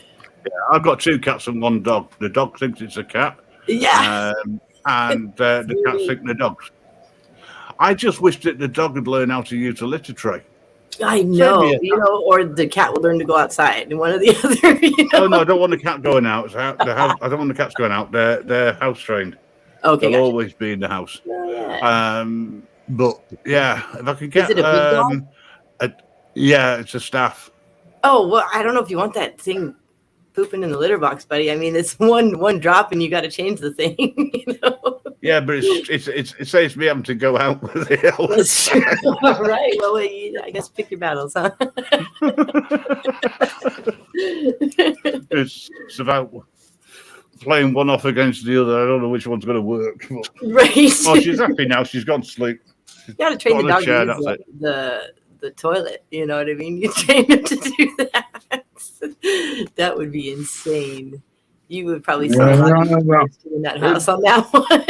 I've got 2 cats and 1 dog. The dog thinks it's a cat. Yeah, and the cats think they're dogs. I just wish that the dog would learn how to use a litter tray. I know, or the cat will learn to go outside, and one or the other. Oh no, I don't want the cat going out. I don't want the cats going out. They're house trained. Okay, they'll always be in the house. Oh, yeah. But yeah, if I could get, is it a big dog? Yeah, it's a staff. Oh well, I don't know if you want that thing pooping in the litter box, buddy. I mean, it's one drop, and you got to change the thing. Yeah, but it saves me having to go out with it. That's true. All right. Well, I guess pick your battles, huh? It's about playing one off against the other. I don't know which one's going to work. But... Right. Oh, she's happy now. She's gone to sleep. You got to train the dog to use the toilet. You know what I mean? You train him to do that. That would be insane. You would probably see a lot of in that house on that one.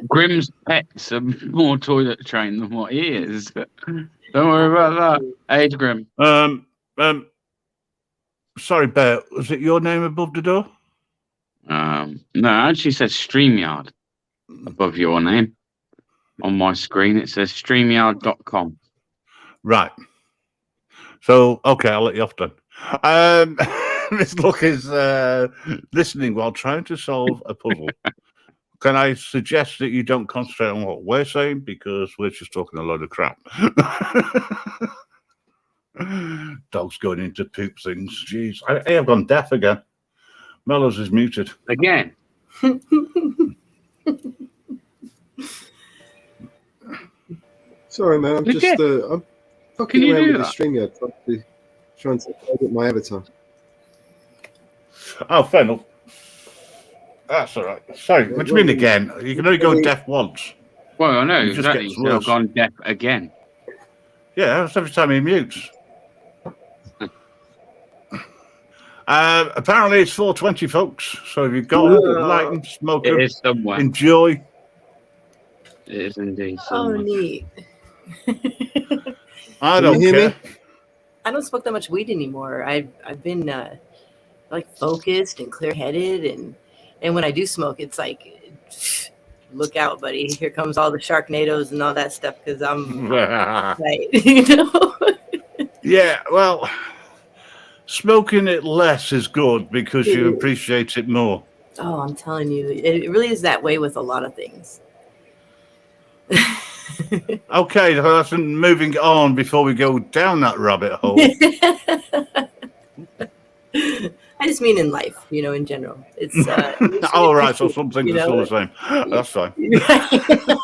Grimm's pets are more toilet trained than what he is. Don't worry about that. Age Grimm. Sorry, Bear. Was it your name above the door? No, it actually says StreamYard above your name. On my screen, it says StreamYard.com. Right. So, okay, I'll let you off then. Miss Luck is listening while trying to solve a puzzle. Can I suggest that you don't concentrate on what we're saying because we're just talking a load of crap? Dog's going into poop things. Jeez, I have gone deaf again. Mellows is muted again. Sorry, man. I'm just I'm fucking around with the StreamYard trying to edit my avatar. Oh, fair enough. That's all right. Sorry, what do you mean again? You can only go deaf once. Well, I know, exactly. You've gone deaf again. Yeah, that's every time he mutes. Apparently it's 4:20, folks. So if you've got a light and smoke, it is somewhere. Enjoy. It is indeed somewhere. Oh, neat. I don't care. I don't smoke that much weed anymore. I've been focused and clear-headed, and when I do smoke, it's like look out, buddy. Here comes all the Sharknadoes and all that stuff because I'm right, you know. Yeah, well, smoking it less is good because you appreciate it more. Oh, I'm telling you, it really is that way with a lot of things. Okay, that's moving on before we go down that rabbit hole. I just mean in life, you know, in general. It's all right, so some things are still the same. That's fine.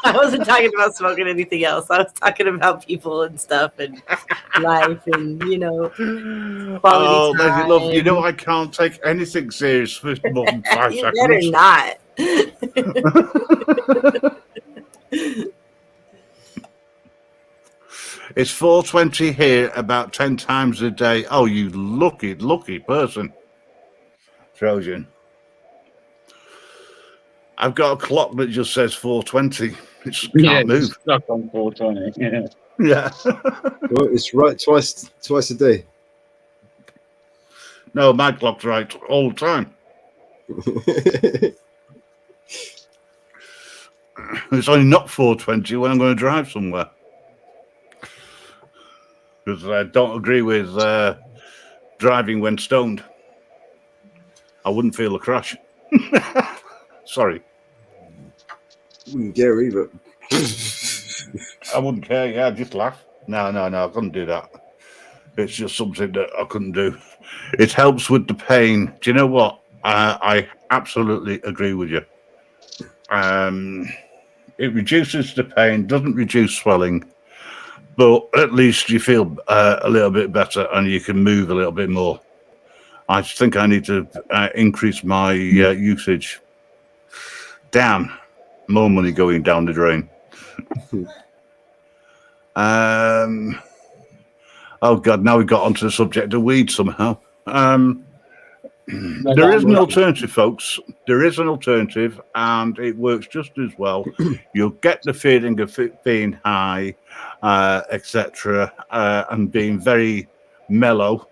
I wasn't talking about smoking anything else. I was talking about people and stuff and life and, you know, quality time. Lady love, you know I can't take anything serious for more than 5 you seconds. better not. It's 4:20 here about 10 times a day. Oh, you lucky person. Trojan. I've got a clock that just says 4:20. It just can't move. Stuck on 4:20. Yeah. Yeah. Well, it's right twice a day. No, my clock's right all the time. It's only not 4:20 when I'm going to drive somewhere. Because I don't agree with driving when stoned. I wouldn't feel a crash. Sorry. Wouldn't care either. I wouldn't care. Yeah, I'd just laugh. No, I couldn't do that. It's just something that I couldn't do. It helps with the pain. Do you know what? I absolutely agree with you. It reduces the pain, doesn't reduce swelling, but at least you feel a little bit better and you can move a little bit more. I think I need to increase my usage. Damn, more money going down the drain. Oh God, now we got onto the subject of weed somehow. There is an alternative, folks. There is an alternative, and it works just as well. You'll get the feeling of being high, etc., and being very mellow.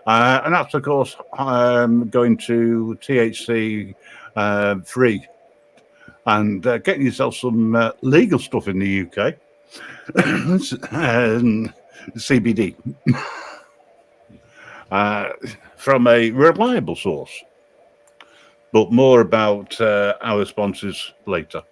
And that's, of course, going to THC free and getting yourself some legal stuff in the UK. CBD. From a reliable source. But more about our sponsors later.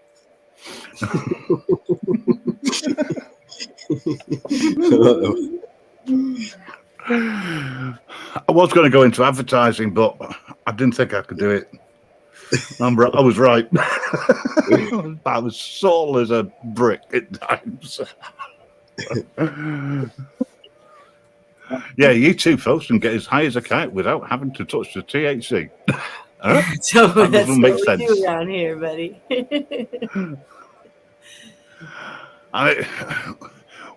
I was going to go into advertising, but I didn't think I could do it. I was right. I was sore as a brick at times. Yeah, you too, folks, can get as high as a kite without having to touch the THC. So that doesn't make sense. We do around here, buddy.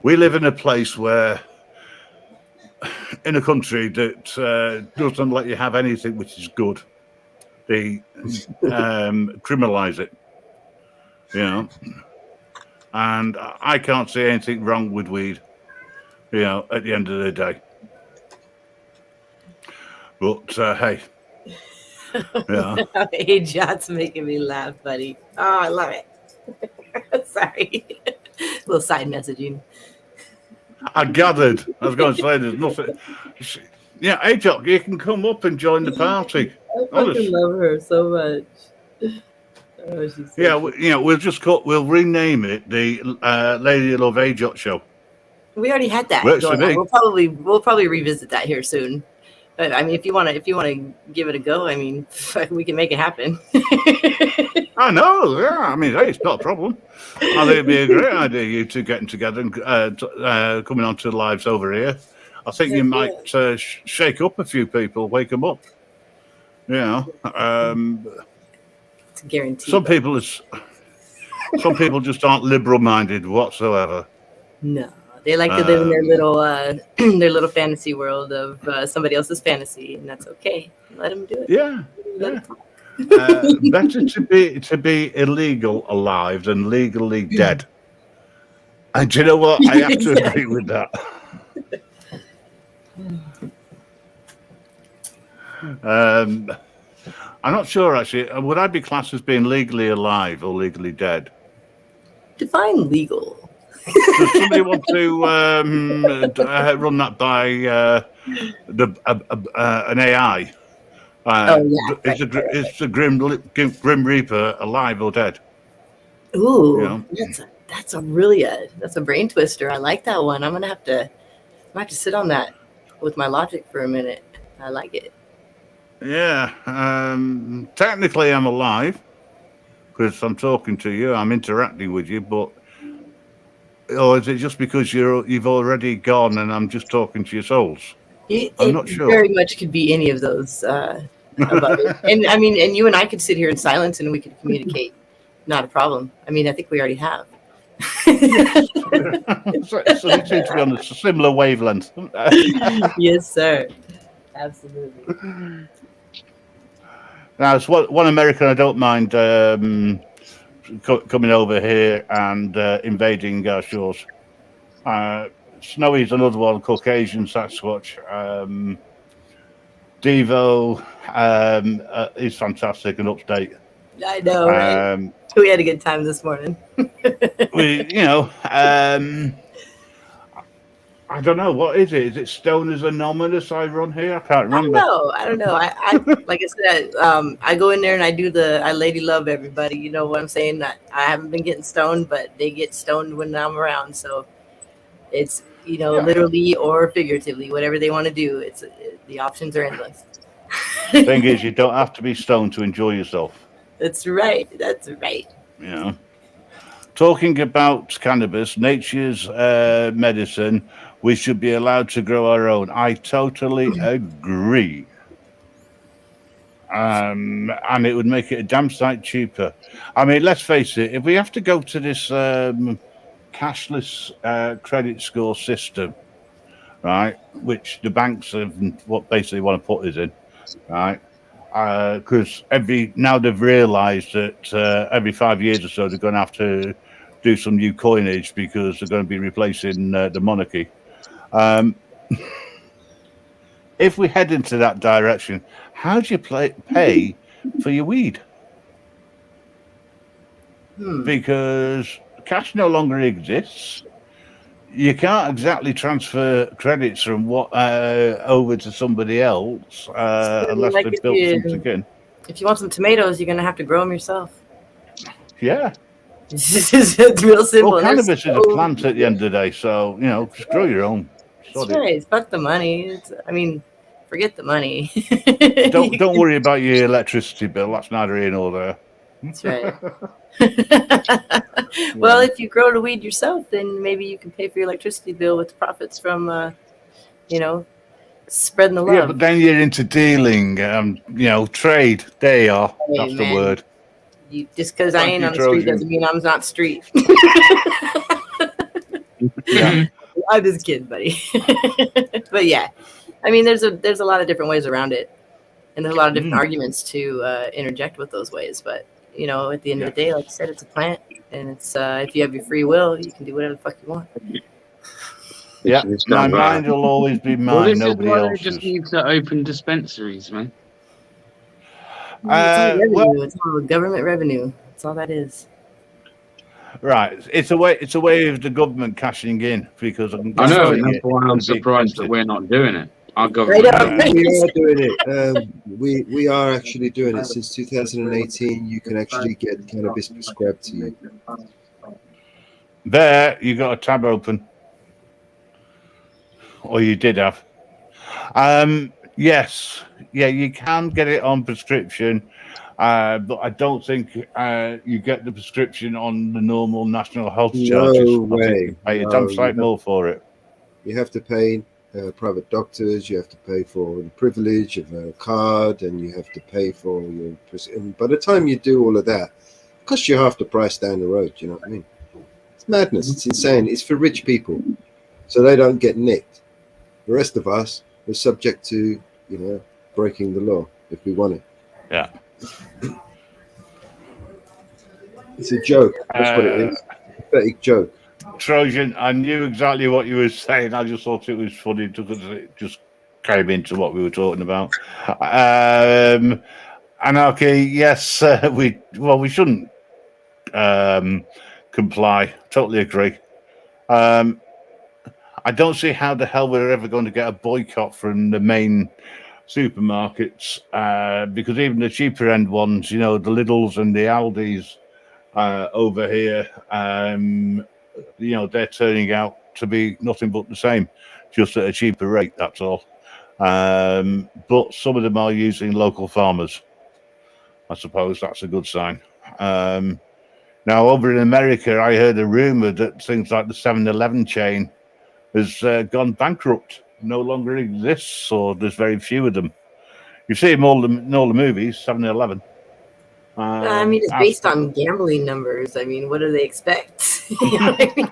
We live in a place where, in a country that doesn't let you have anything which is good. They criminalize it, you know. And I can't see anything wrong with weed, you know, at the end of the day. But hey, yeah. Hey, John's making me laugh, buddy. Oh, I love it. Sorry, a little side messaging. I gathered. I was going to say there's nothing. Yeah, hey, Jock, you can come up and join the party. I fucking love her so much. Oh, she's so we'll rename it the Lady Love AJOT Show. We already had that. We'll probably revisit that here soon. But I mean, if you want to give it a go, I mean, we can make it happen. I know. Yeah, I mean, hey, it's not a problem. I think it'd be a great idea, you two getting together and coming on to the lives over here. I think you might shake up a few people, wake them up. You know, it's a guarantee. Some people just aren't liberal-minded whatsoever. No. They like to live in their little fantasy world of somebody else's fantasy, and that's okay. Let them do it. Yeah. Better to be illegal alive than legally dead. And do you know what? I have to agree with that. I'm not sure, actually. Would I be classed as being legally alive or legally dead? Define legal. Does somebody want to run that by an AI? Is the Grim Reaper alive or dead? Ooh, You know? that's a really that's a brain twister. I like that one. I'm gonna have to sit on that with my logic for a minute. I like it. Yeah, technically I'm alive because I'm talking to you, I'm interacting with you, but or is it just because you've already gone and I'm just talking to your souls? I'm not sure. Very much could be any of those. About it. And I mean, and you and I could sit here in silence and we could communicate. Not a problem. I mean, I think we already have. So we seem to be on a similar wavelength. Yes, sir. Absolutely. Now, it's one American I don't mind coming over here and invading our shores. Snowy's another one, Caucasian Sasquatch. Devo is fantastic and upstate. I know, right? We had a good time this morning. I don't know, what is it? Is it Stoners Anonymous I run here? I can't remember. I don't know. I like I said, I go in there and I lady love everybody. You know what I'm saying? I haven't been getting stoned, but they get stoned when I'm around. So it's, literally or figuratively, whatever they want to do. The options are endless. The thing is, you don't have to be stoned to enjoy yourself. That's right. That's right. Yeah. Talking about cannabis, nature's medicine, we should be allowed to grow our own. I totally agree. And it would make it a damn sight cheaper. I mean, let's face it, if we have to go to this cashless credit score system, right, which the banks have what basically want to put us in, right, because now they've realised that every 5 years or so they're going to have to do some new coinage because they're going to be replacing the monarchy. If we head into that direction, how do you pay for your weed? Because cash no longer exists. You can't exactly transfer credits from over to somebody else unless they've built something in. If you want some tomatoes, you're going to have to grow them yourself. Yeah. It's real simple. Well, cannabis is a plant at the end of the day, so, just grow your own. That's right. Fuck the money. Forget the money. Don't worry about your electricity bill. That's neither here nor there. That's right. Well, if you grow the weed yourself, then maybe you can pay for your electricity bill with the profits from, spreading the love. Yeah, but then you're into dealing, trade. There you are. Hey, that's man. The word. Just because I ain't on the street doesn't mean I'm not street. Yeah. I'm just kidding, buddy. But yeah, I mean, there's a lot of different ways around it, and there's a lot of different arguments to interject with those ways. But at the end of the day, like I said, it's a plant, and it's if you have your free will, you can do whatever the fuck you want. Yeah, my mind will always be mine. Nobody else. Just need to open dispensaries, man. It's all government revenue. That's all that is. Right, it's a way of the government cashing in because I know, and that's why I'm surprised that we're not doing it. Our government, we are doing it. We are actually doing it since 2018. You can actually get cannabis prescribed to you. There, you got a tab open, or you did have. Yes, yeah, you can get it on prescription. But I don't think you get the prescription on the normal national health charges. No way. Pay a damn sight more for it. You have to pay private doctors. You have to pay for the privilege of a card, and you have to pay for your. And by the time you do all of that, it costs you half the price down the road. You know what I mean? It's madness. It's insane. It's for rich people, so they don't get nicked. The rest of us are subject to, breaking the law if we want it. Yeah. It's a joke. That's what it is. A pathetic joke. Trojan, I knew exactly what you were saying. I just thought it was funny because it just came into what we were talking about. Anarchy, yes, we shouldn't comply. Totally agree. I don't see how the hell we're ever going to get a boycott from the main supermarkets because even the cheaper end ones, the Lidls and the Aldis over here, they're turning out to be nothing but the same, just at a cheaper rate. That's all. But some of them are using local farmers. I suppose that's a good sign. Now, over in America, I heard a rumor that things like the 7-Eleven chain has gone bankrupt, no longer exists, or there's very few of them. You see them all in all the movies, 7-Eleven. I mean, it's based on gambling numbers. I mean, what do they expect? You know what I mean?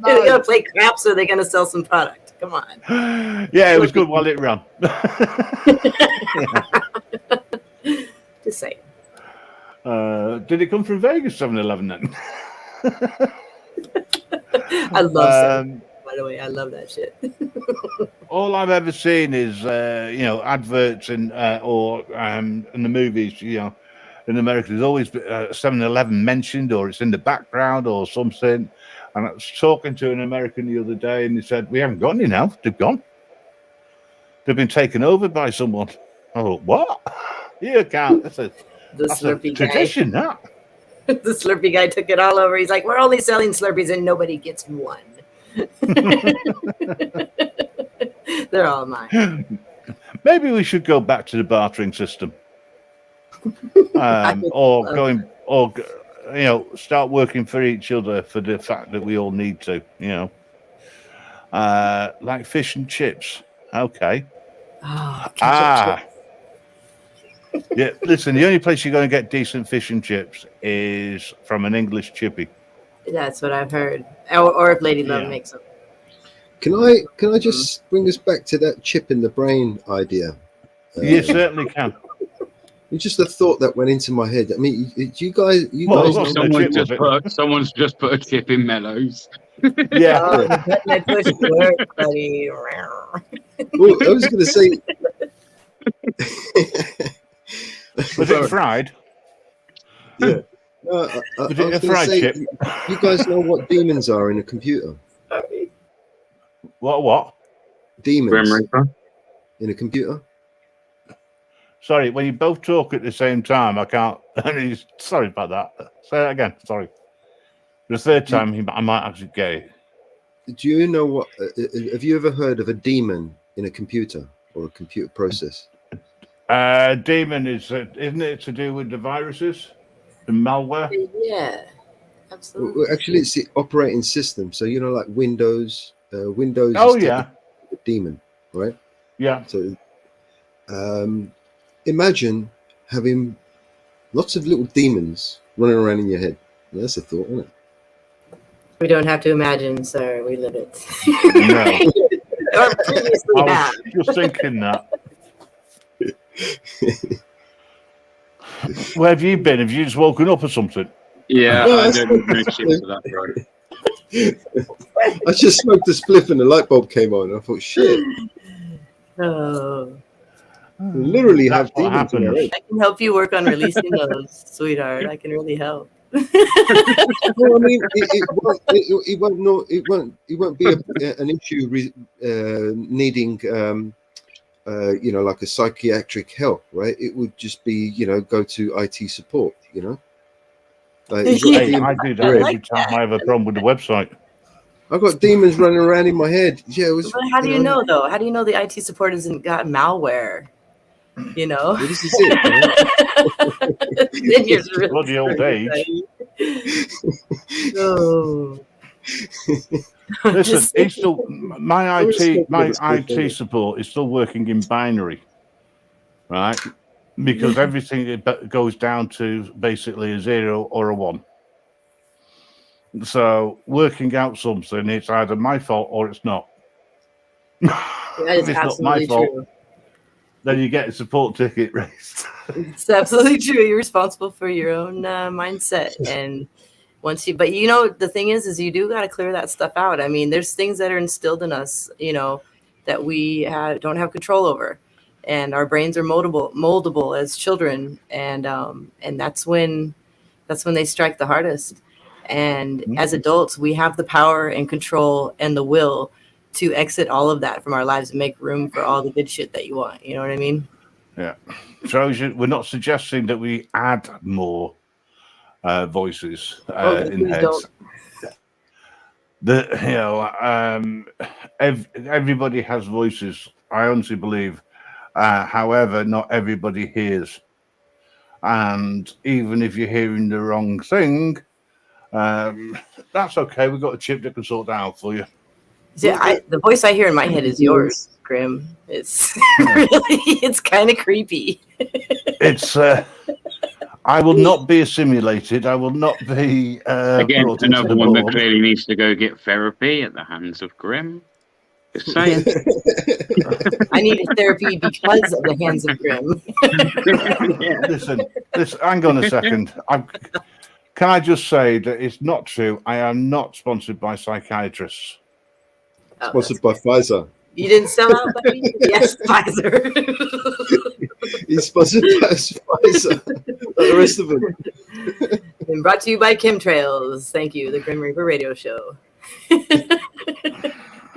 They're going to play crap, so they're going to sell some product. Come on. Yeah, it was good while it ran. Just saying. Did it come from Vegas, 7-Eleven then? I love 7-Eleven, by the way. I love that shit. All I've ever seen is, adverts in the movies, in America. There's always 7-Eleven mentioned, or it's in the background or something. And I was talking to an American the other day, and he said, "We haven't got any now. They've gone. They've been taken over by someone." I thought, what? You can't. That's a tradition, that. The Slurpee guy took it all over. He's like, "We're only selling Slurpees and nobody gets one." They're all mine. Maybe we should go back to the bartering system, start working for each other for the fact that we all need to. Like fish and chips. Okay. Oh, Yeah, listen, the only place you're going to get decent fish and chips is from an English chippy. That's what I've heard. Or if Lady Love makes them. Can I just bring us back to that chip in the brain idea? You certainly can. It's just a thought that went into my head. I mean, you guys someone's just put a chip in Mellows. Yeah. I pushed work, buddy. Well, I was going to say. Was it fried? Yeah. I was it a fried say, chip? You guys know what demons are in a computer? What? Demons in a computer? Sorry, when you both talk at the same time, I can't. Sorry about that. Say that again. Sorry. The third time, I might actually get it. Do you know what? Have you ever heard of a demon in a computer or a computer process? Demon isn't it to do with the viruses, the malware? Yeah, absolutely. Well, actually, it's the operating system. So like Windows. Windows. Oh is yeah. A demon, right? Yeah. So, imagine having lots of little demons running around in your head. That's a thought, isn't it? We don't have to imagine, sir. We live it. No. Or previously I was just thinking that. Where have you been? Have you just woken up or something? Yeah, I don't know shit for that, bro. I just smoked a spliff and the light bulb came on. I thought, shit. Oh. Literally That's have what demons in happened. I can help you work on releasing those, sweetheart. I can really help. Well, I mean, it won't be an issue needing like a psychiatric help, right? It would just be go to IT support, Like, Hey, I do that every time I have a problem with the website. I've got demons running around in my head. Yeah, it was. But how do you know though? How do you know the IT support hasn't got malware? Well, this is it. Then you're really Bloody old age. Oh. Listen, it's still my IT support is still working in binary, right? Because everything goes down to basically a 0 or a 1. So working out something, it's either my fault or it's not. That is if it's not my fault, then you get a support ticket raised. It's absolutely true. You're responsible for your own mindset, and but the thing is you do got to clear that stuff out. I mean, there's things that are instilled in us, that we don't have control over. and our brains are moldable as children, and that's when they strike the hardest. And as adults, we have the power and control and the will to exit all of that from our lives and make room for all the good shit that you want. You know what I mean? Yeah. Trojan, we're not suggesting that we add more voices in heads. Everybody has voices, I honestly believe. However, not everybody hears. And even if you're hearing the wrong thing, that's okay. We've got a chip that can sort that out for you. See, the voice I hear in my head is yours, Grim. It's it's kind of creepy. It's I will not be assimilated. I will not be again another one that clearly needs to go get therapy at the hands of Grim. Just saying. I need therapy because of the hands of Grim. Listen, hang on a second. Can I just say that it's not true? I am not sponsored by psychiatrists. Sponsored by Pfizer. You didn't sell out, buddy? Yes, Pfizer. He's sponsored by Pfizer. The rest of them. And brought to you by Chemtrails. Thank you, the Grim Reaper Radio Show.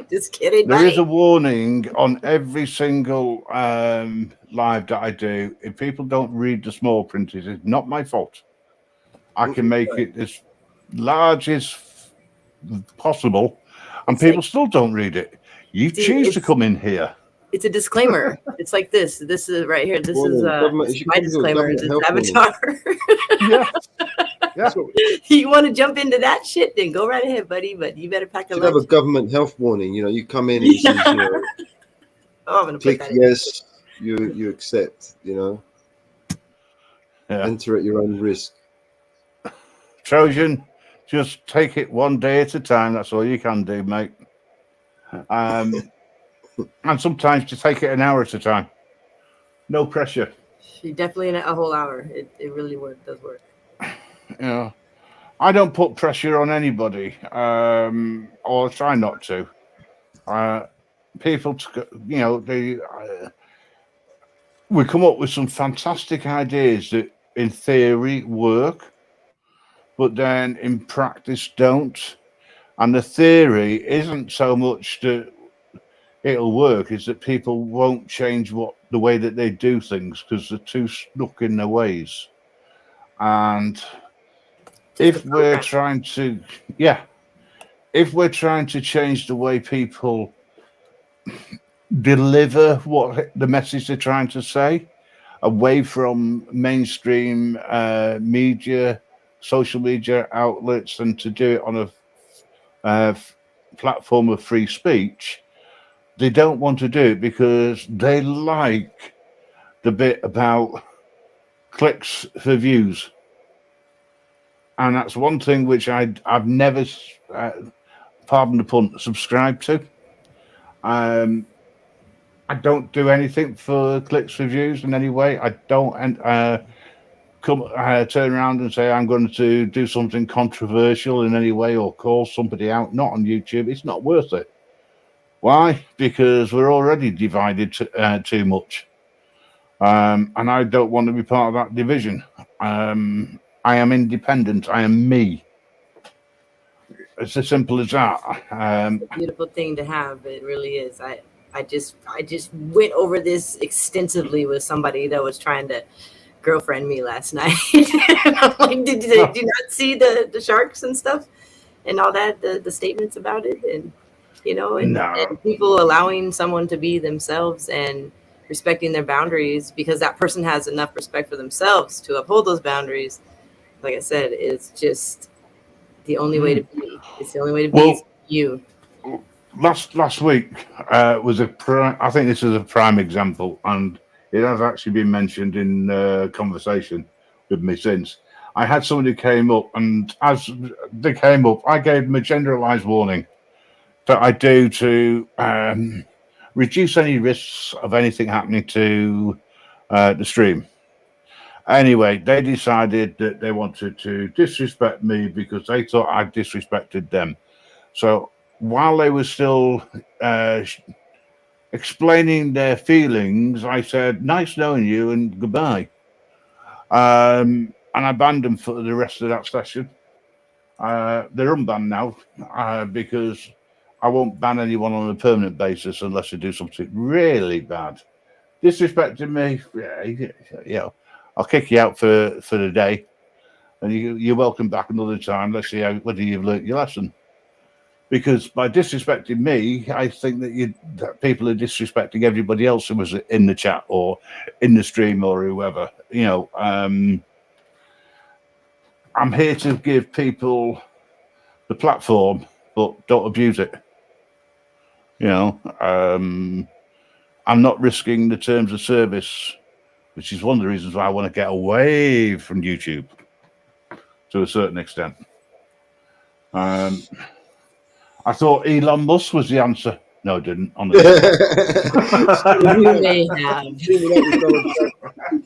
Just kidding. There is a warning on every single live that I do. If people don't read the small print, it's not my fault. I can make it as large as possible, and people still don't read it. You choose to come in here. It's a disclaimer. It's like this. This is right here. This is my disclaimer. It's Avatar. Yeah. You want to jump into that shit? Then go right ahead, buddy. But you better pack a lunch. You have a government health warning. You know, you come in and you know, I'm gonna click yes. You accept. You know, enter at your own risk. Trojan, just take it one day at a time. That's all you can do, mate. And sometimes just take it an hour at a time. No pressure. Definitely in a whole hour. It really does work. Yeah, I don't put pressure on anybody, or try not to. People, we come up with some fantastic ideas that, in theory, work, but then in practice don't. And the theory isn't so much that it'll work, is that people won't change the way that they do things because they're too stuck in their ways. And if we're trying to change the way people deliver what the message they're trying to say, away from mainstream media, social media outlets, and to do it on a platform of free speech, they don't want to do it because they like the bit about clicks for views. And that's one thing which I've never, pardon the pun, subscribed to. I don't do anything for clicks for views in any way. I don't turn around and say I'm going to do something controversial in any way or call somebody out. Not on YouTube. It's not worth it. Why? Because we're already divided too much. And I don't want to be part of that division. I am independent. I am me. It's as simple as that. It's a beautiful thing to have. It really is. I just went over this extensively with somebody that was trying to girlfriend me last night. I'm like, did you not see the sharks and stuff and all that, the statements about it, and and people allowing someone to be themselves and respecting their boundaries because that person has enough respect for themselves to uphold those boundaries. Like I said, it's just the only way to be. It's the only way to be you. Last week was I think this is a prime example, and it has actually been mentioned in conversation with me since. I had somebody who came up, and as they came up, I gave them a generalized warning that I do to reduce any risks of anything happening to the stream. Anyway, they decided that they wanted to disrespect me because they thought I disrespected them. So while they were still explaining their feelings, I said, "Nice knowing you," and goodbye. And I banned them for the rest of that session. They're unbanned now because I won't ban anyone on a permanent basis unless they do something really bad. Disrespecting me, yeah, I'll kick you out for the day, and you're welcome back another time. Let's see whether you've learnt your lesson. Because by disrespecting me, I think that people are disrespecting everybody else who was in the chat or in the stream or whoever. I'm here to give people the platform, but don't abuse it. I'm not risking the terms of service, which is one of the reasons why I want to get away from YouTube to a certain extent. I thought Elon Musk was the answer. No, I didn't. Honestly. You may have.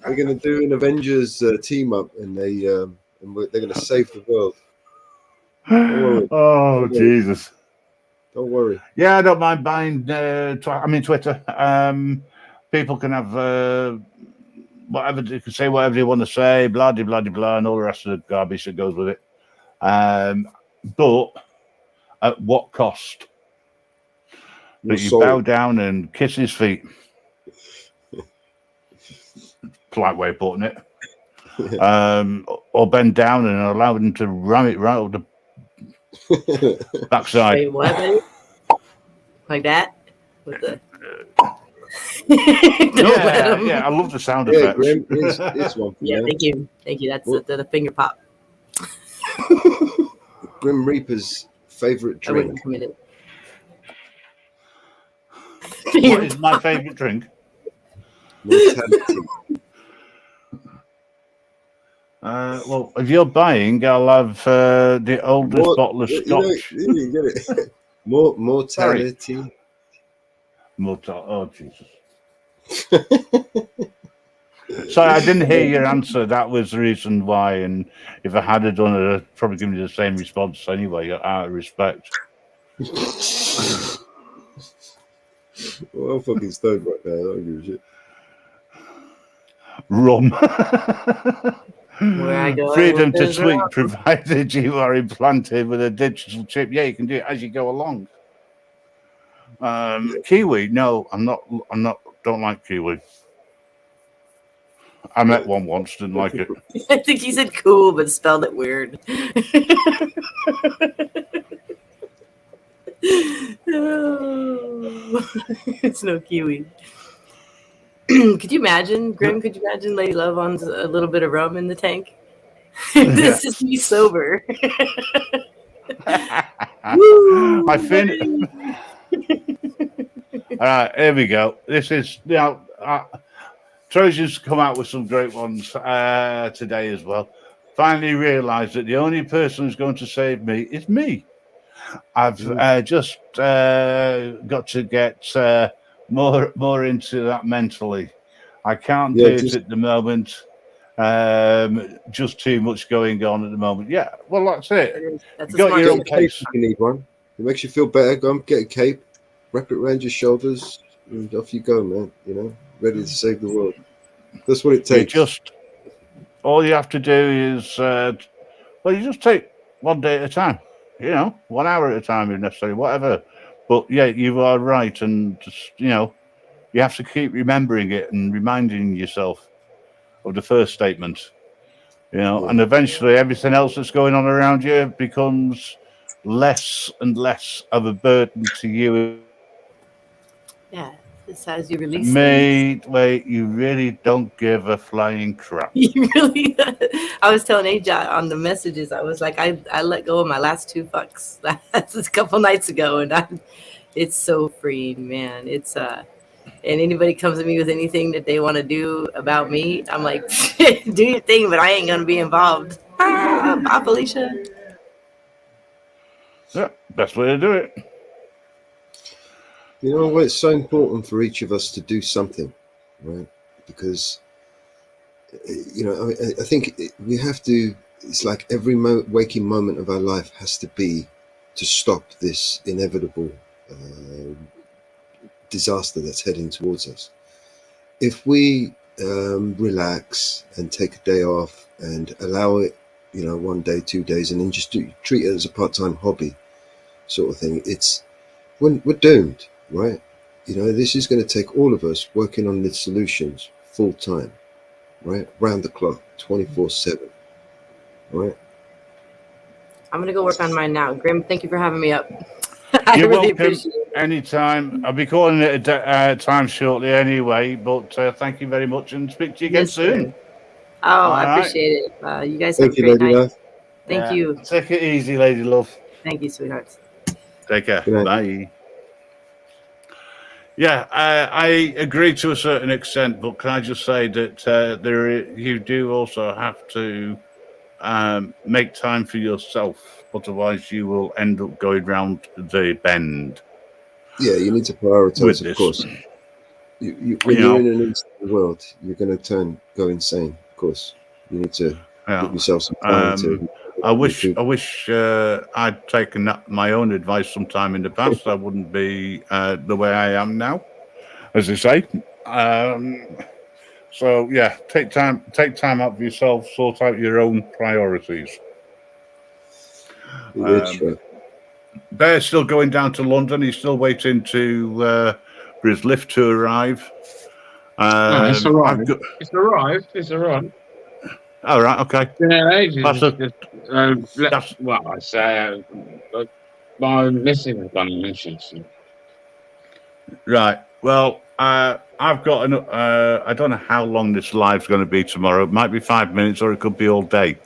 We're going to do an Avengers team up, and they're going to save the world. Oh, Jesus. Don't worry. Yeah, I don't mind buying. Twitter. People can have whatever they can say, whatever they want to say, blah de blah de blah, and all the rest of the garbage that goes with it. But at what cost? That you bow down and kiss his feet. Polite way of putting it. Or bend down and allow him to ram it right up the backside. Wait, what? Like that? With the... yeah, I love the sound effects. Grim, it's one yeah, thank you. That's the finger pop. Grim Reaper's favorite drink. I wouldn't commit it. What is my favorite drink? Mortality. Well, if you're buying, I'll have the oldest bottle of scotch. You get it. Mortality. Oh, Jesus. Sorry, I didn't hear your answer. That was the reason why. And if I had done it, I'd probably given you the same response anyway, out of respect. Well, I'm fucking stoned right now. I don't give a shit. Rum. Where I go, Freedom to tweet, provided you are implanted with a digital chip. Yeah, you can do it as you go along. Kiwi? No, I'm not. Don't like kiwi. I met one once, didn't like it. I think he said cool, but spelled it weird. It's no kiwi. Could you imagine, Grim? Could you imagine Lady Love on a little bit of rum in the tank? This is me sober. Woo, I finished. All right, here we go. This is now. Trojan's come out with some great ones today as well. Finally realised that the only person who's going to save me is me. I've just got to get more into that mentally. I can't do it at the moment. Just too much going on at the moment. Yeah, well, that's it. That's you got your own cape if you need one. It makes you feel better. Go and get a cape, wrap it around your shoulders, and off you go, man. Ready to save the world. That's what it takes. All you have to do is, you just take one day at a time. 1 hour at a time if necessary, whatever. But yeah, you are right, and just, you have to keep remembering it and reminding yourself of the first statement. And eventually everything else that's going on around you becomes less and less of a burden to you. Yeah. This as you release Wait, you really don't give a flying crap. You really I was telling AJ on the messages, I was like, I let go of my last 2 fucks. That's a couple nights ago, and it's so freeing, man. It's and anybody comes to me with anything that they want to do about me, I'm like, do your thing, but I ain't gonna be involved. Bye, Felicia. Yeah, best way to do it. It's so important for each of us to do something, right? Because, I think we have to, it's like every waking moment of our life has to be to stop this inevitable disaster that's heading towards us. If we relax and take a day off and allow it, 1 day, 2 days, and then just treat it as a part-time hobby sort of thing, we're doomed, right? This is going to take all of us working on the solutions full time, right? Round the clock, 24/7, right? I'm going to go work on mine now. Grim, thank you for having me up. You're really welcome appreciate it. anytime. I'll be calling it a time shortly anyway, but thank you very much and speak to you again soon. Sir. Oh, I appreciate it. You guys have a Thank you, great Lady night. Love. Thank you. Take it easy, lady love. Thank you, sweethearts. Take care. Good night. Bye. Yeah, I agree to a certain extent, but can I just say that you do also have to make time for yourself, otherwise you will end up going round the bend. Yeah, you need to prioritize, of course. When you're in an instant world, you're going to go insane. Of course, you need to give yourself some time to. I wish I'd taken my own advice sometime in the past. I wouldn't be the way I am now, as they say. So yeah, take time out for yourself. Sort out your own priorities. Bear's still going down to London. He's still waiting for his lift to arrive. No, it's arrived. It's arrived. It's arrived. All right. Okay. My missus has done a mission. Right. Well, I've got I don't know how long this live's going to be tomorrow. It might be 5 minutes, or it could be all day.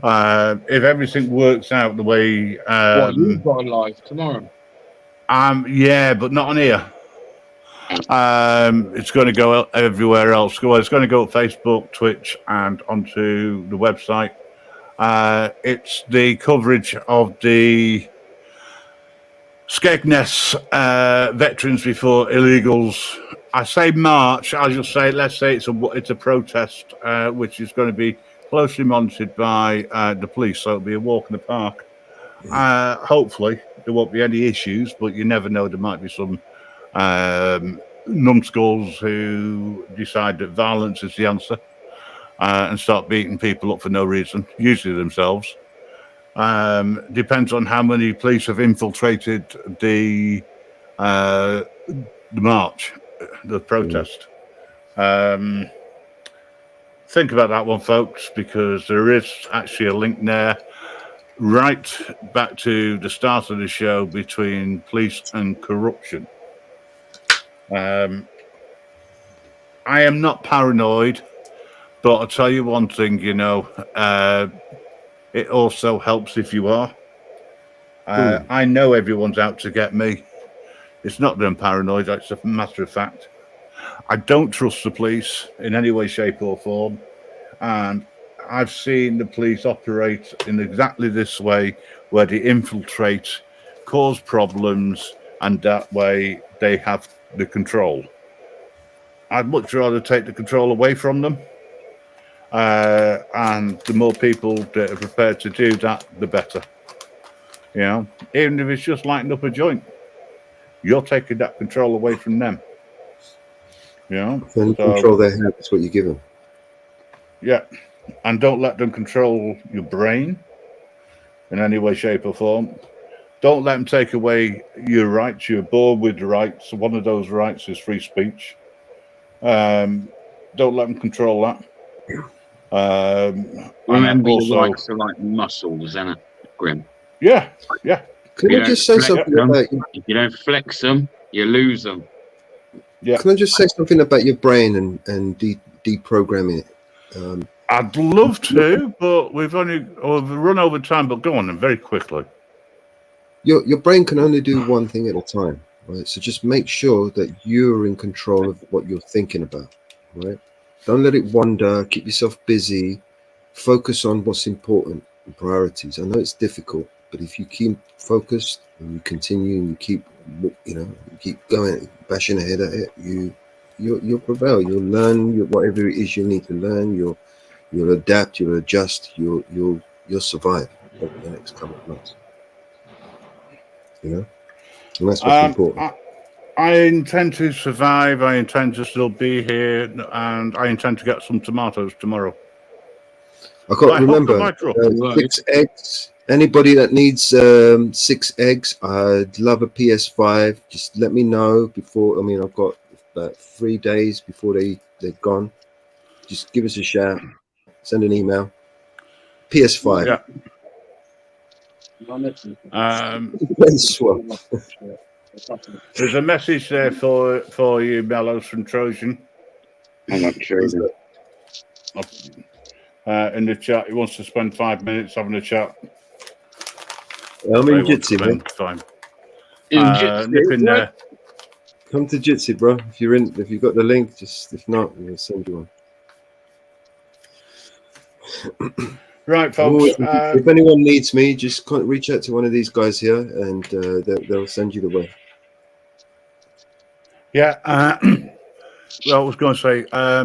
If everything works out the way you've got a live tomorrow. Yeah, but not on here. It's going to go everywhere else. Well, it's going to go on Facebook, Twitch, and onto the website. It's the coverage of the Skegness Veterans Before Illegals. I say march. I'll just say, let's say it's a protest, which is going to be closely monitored by the police. So it'll be a walk in the park. Hopefully there won't be any issues, but you never know. There might be some numbskulls who decide that violence is the answer and start beating people up for no reason, usually themselves. Depends on how many police have infiltrated the march, the protest. Think about that one, folks, because there is actually a link there right back to the start of the show between police and corruption. I am not paranoid, but I'll tell you one thing, it also helps if you are. I know everyone's out to get me. It's not that I'm paranoid, it's a matter of fact. I don't trust the police in any way, shape or form. And I've seen the police operate in exactly this way, where they infiltrate, cause problems, and that way they have the control. I'd much rather take the control away from them. And the more people that are prepared to do that, the better. Even if it's just lighting up a joint, you're taking that control away from them. Control their habits, what you give them. Yeah, and don't let them control your brain in any way, shape, or form. Don't let them take away your rights. You're born with rights. One of those rights is free speech. Don't let them control that. Remember, your rights are like muscles, isn't it, Grim? Yeah. Can I just say something about you? If you don't flex them, you lose them. Yeah. Can I just say something about your brain and deprogramming it? I'd love to, but we've run over time. But go on, then, very quickly. Your brain can only do one thing at a time, right? So just make sure that you're in control of what you're thinking about, right? Don't let it wander. Keep yourself busy. Focus on what's important and priorities. I know it's difficult, but if you keep focused and you continue and you keep going, bashing ahead at it, you'll prevail. You'll learn whatever it is you need to learn. You'll adapt. You'll adjust. You'll survive over the next couple of months. And that's what's important. I intend to survive. I intend to still be here, and I intend to get some tomatoes tomorrow. I can't remember. 6 eggs. Anybody that needs 6 eggs, I'd love a PS5. Just let me know before. I mean, I've got about 3 days before they're gone. Just give us a shout. Send an email. PS5. Yeah. There's a message there for you, Mellows from Trojan. I'm not sure. In the chat, he wants to spend 5 minutes having a chat. I'm in Jitsi, man. Fine. Nip in there. Come to Jitsi, bro. If you've got the link, if not, we'll send you one. Right, folks. If anyone needs me, just reach out to one of these guys here, and they'll send you the way. Yeah. Well, I was going to say, I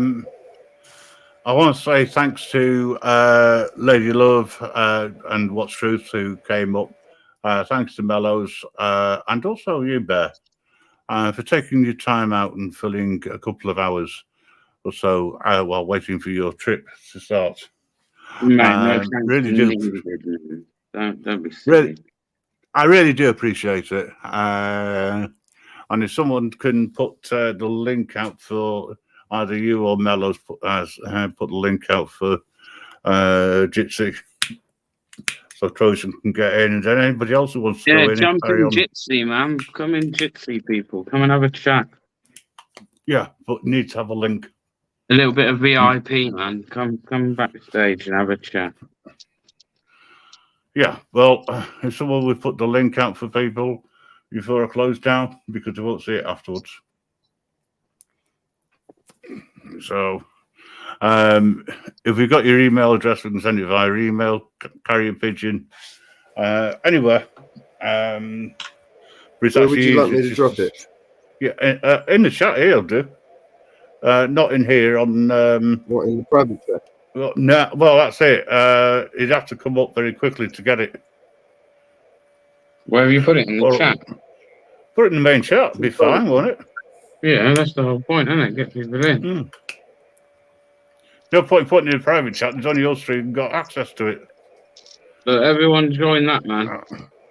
want to say thanks to Lady Love and What's Truth who came up. Thanks to Mellows and also you, Bear, for taking your time out and filling a couple of hours or so while waiting for your trip to start. Man, really do. Don't be silly. I really do appreciate it. And if someone can put the link out for either you or Mellows, put the link out for Jitsi, so Trojan can get in, and then anybody else who wants to go in. Jump in Jitsi, man. Come in Jitsi, people. Come and have a chat. Yeah, but need to have a link. A little bit of VIP, man. Come backstage and have a chat. Yeah, well, if someone would put the link out for people before I close down, because they won't see it afterwards. So, if we've got your email address, we can send it via email, carrier pigeon, anywhere. Where would you like me to drop it? Yeah, in the chat here, I'll do. Not in here on. What, in the private chat? Well, no, well, that's it. You'd have to come up very quickly to get it. Where have you put it in the chat? Put it in the main chat. It'd be fine, won't it? Yeah, that's the whole point, isn't it? Get people in. No point putting it in a private chat. There's only us three who've got access to it. So everyone join that, man.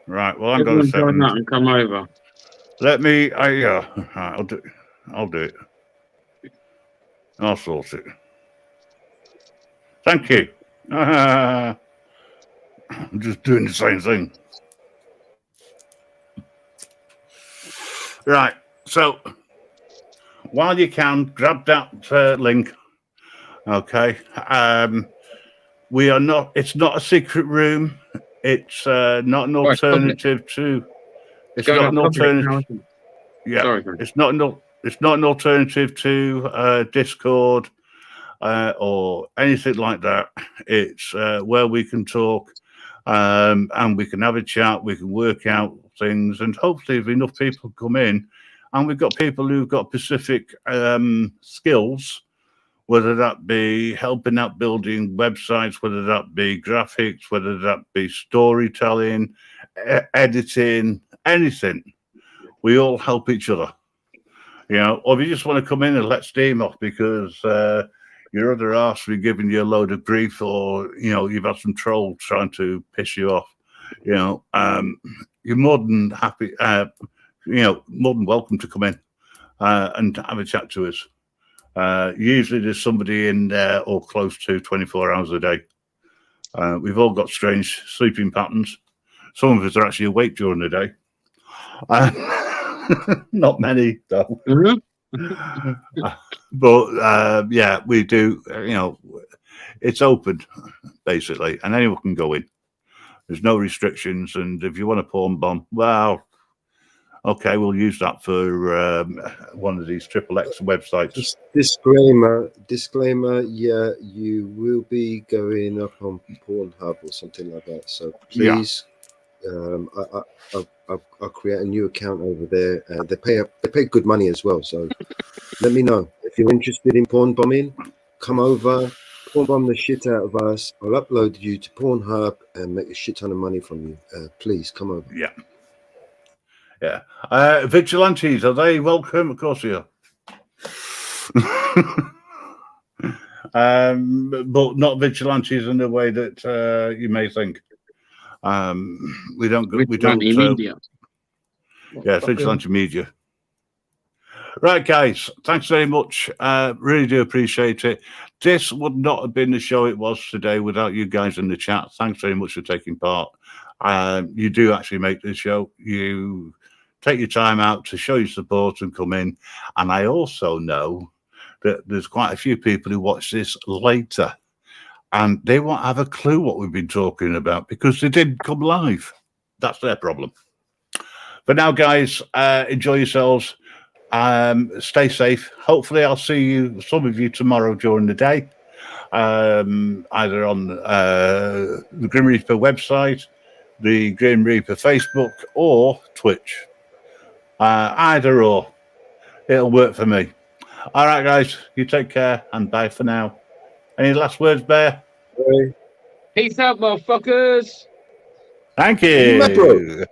Right. Well, I'm going to join that and come over. Let me. I'll do. I'll do it. I'll sort it. Thank you. I'm just doing the same thing. Right. So, while you can, grab that link. Okay. We are not. It's not a secret room. It's not an alternative to. It's not an alternative. Yeah. Sorry, it's not an alternative to Discord or anything like that. It's where we can talk and we can have a chat. We can work out things, and hopefully, if enough people come in, and we've got people who've got specific skills, whether that be helping out building websites, whether that be graphics, whether that be storytelling, editing, anything. We all help each other. You know, or if you just want to come in and let steam off because your other arse will be giving you a load of grief, or, you know, you've had some troll trying to piss you off, you know, you're more than happy, you know, more than welcome to come in and have a chat to us. Usually there's somebody in there or close to 24 hours a day. We've all got strange sleeping patterns. Some of us are actually awake during the day. Not many, though. But, yeah, we do, you know, it's open, basically, and anyone can go in. There's no restrictions, and if you want a porn bomb, well, okay, we'll use that for one of these XXX websites. Just disclaimer, yeah, you will be going up on Pornhub or something like that, so please, I'll create a new account over there. They pay good money as well, so let me know if you're interested in porn bombing. Come over, porn bomb the shit out of us. I'll upload you to Pornhub and make a shit ton of money from you. Please come over. Yeah, Yeah. Vigilantes, are they welcome? Of course they are. But not vigilantes in the way that you may think. We don't. Media. Yeah, vigilante media. Right, guys. Thanks very much. Really do appreciate it. This would not have been the show it was today without you guys in the chat. Thanks very much for taking part. You do actually make this show. You take your time out to show your support and come in. And I also know that there's quite a few people who watch this later and they won't have a clue what we've been talking about because they didn't come live. That's their problem. But now, guys, enjoy yourselves. Stay safe. Hopefully I'll see some of you tomorrow during the day, either on the Grim Reaper website, the Grim Reaper Facebook, or Twitch. Either or. It'll work for me. All right, guys, you take care and bye for now. Any last words, Bear? Peace out, motherfuckers. Thank you.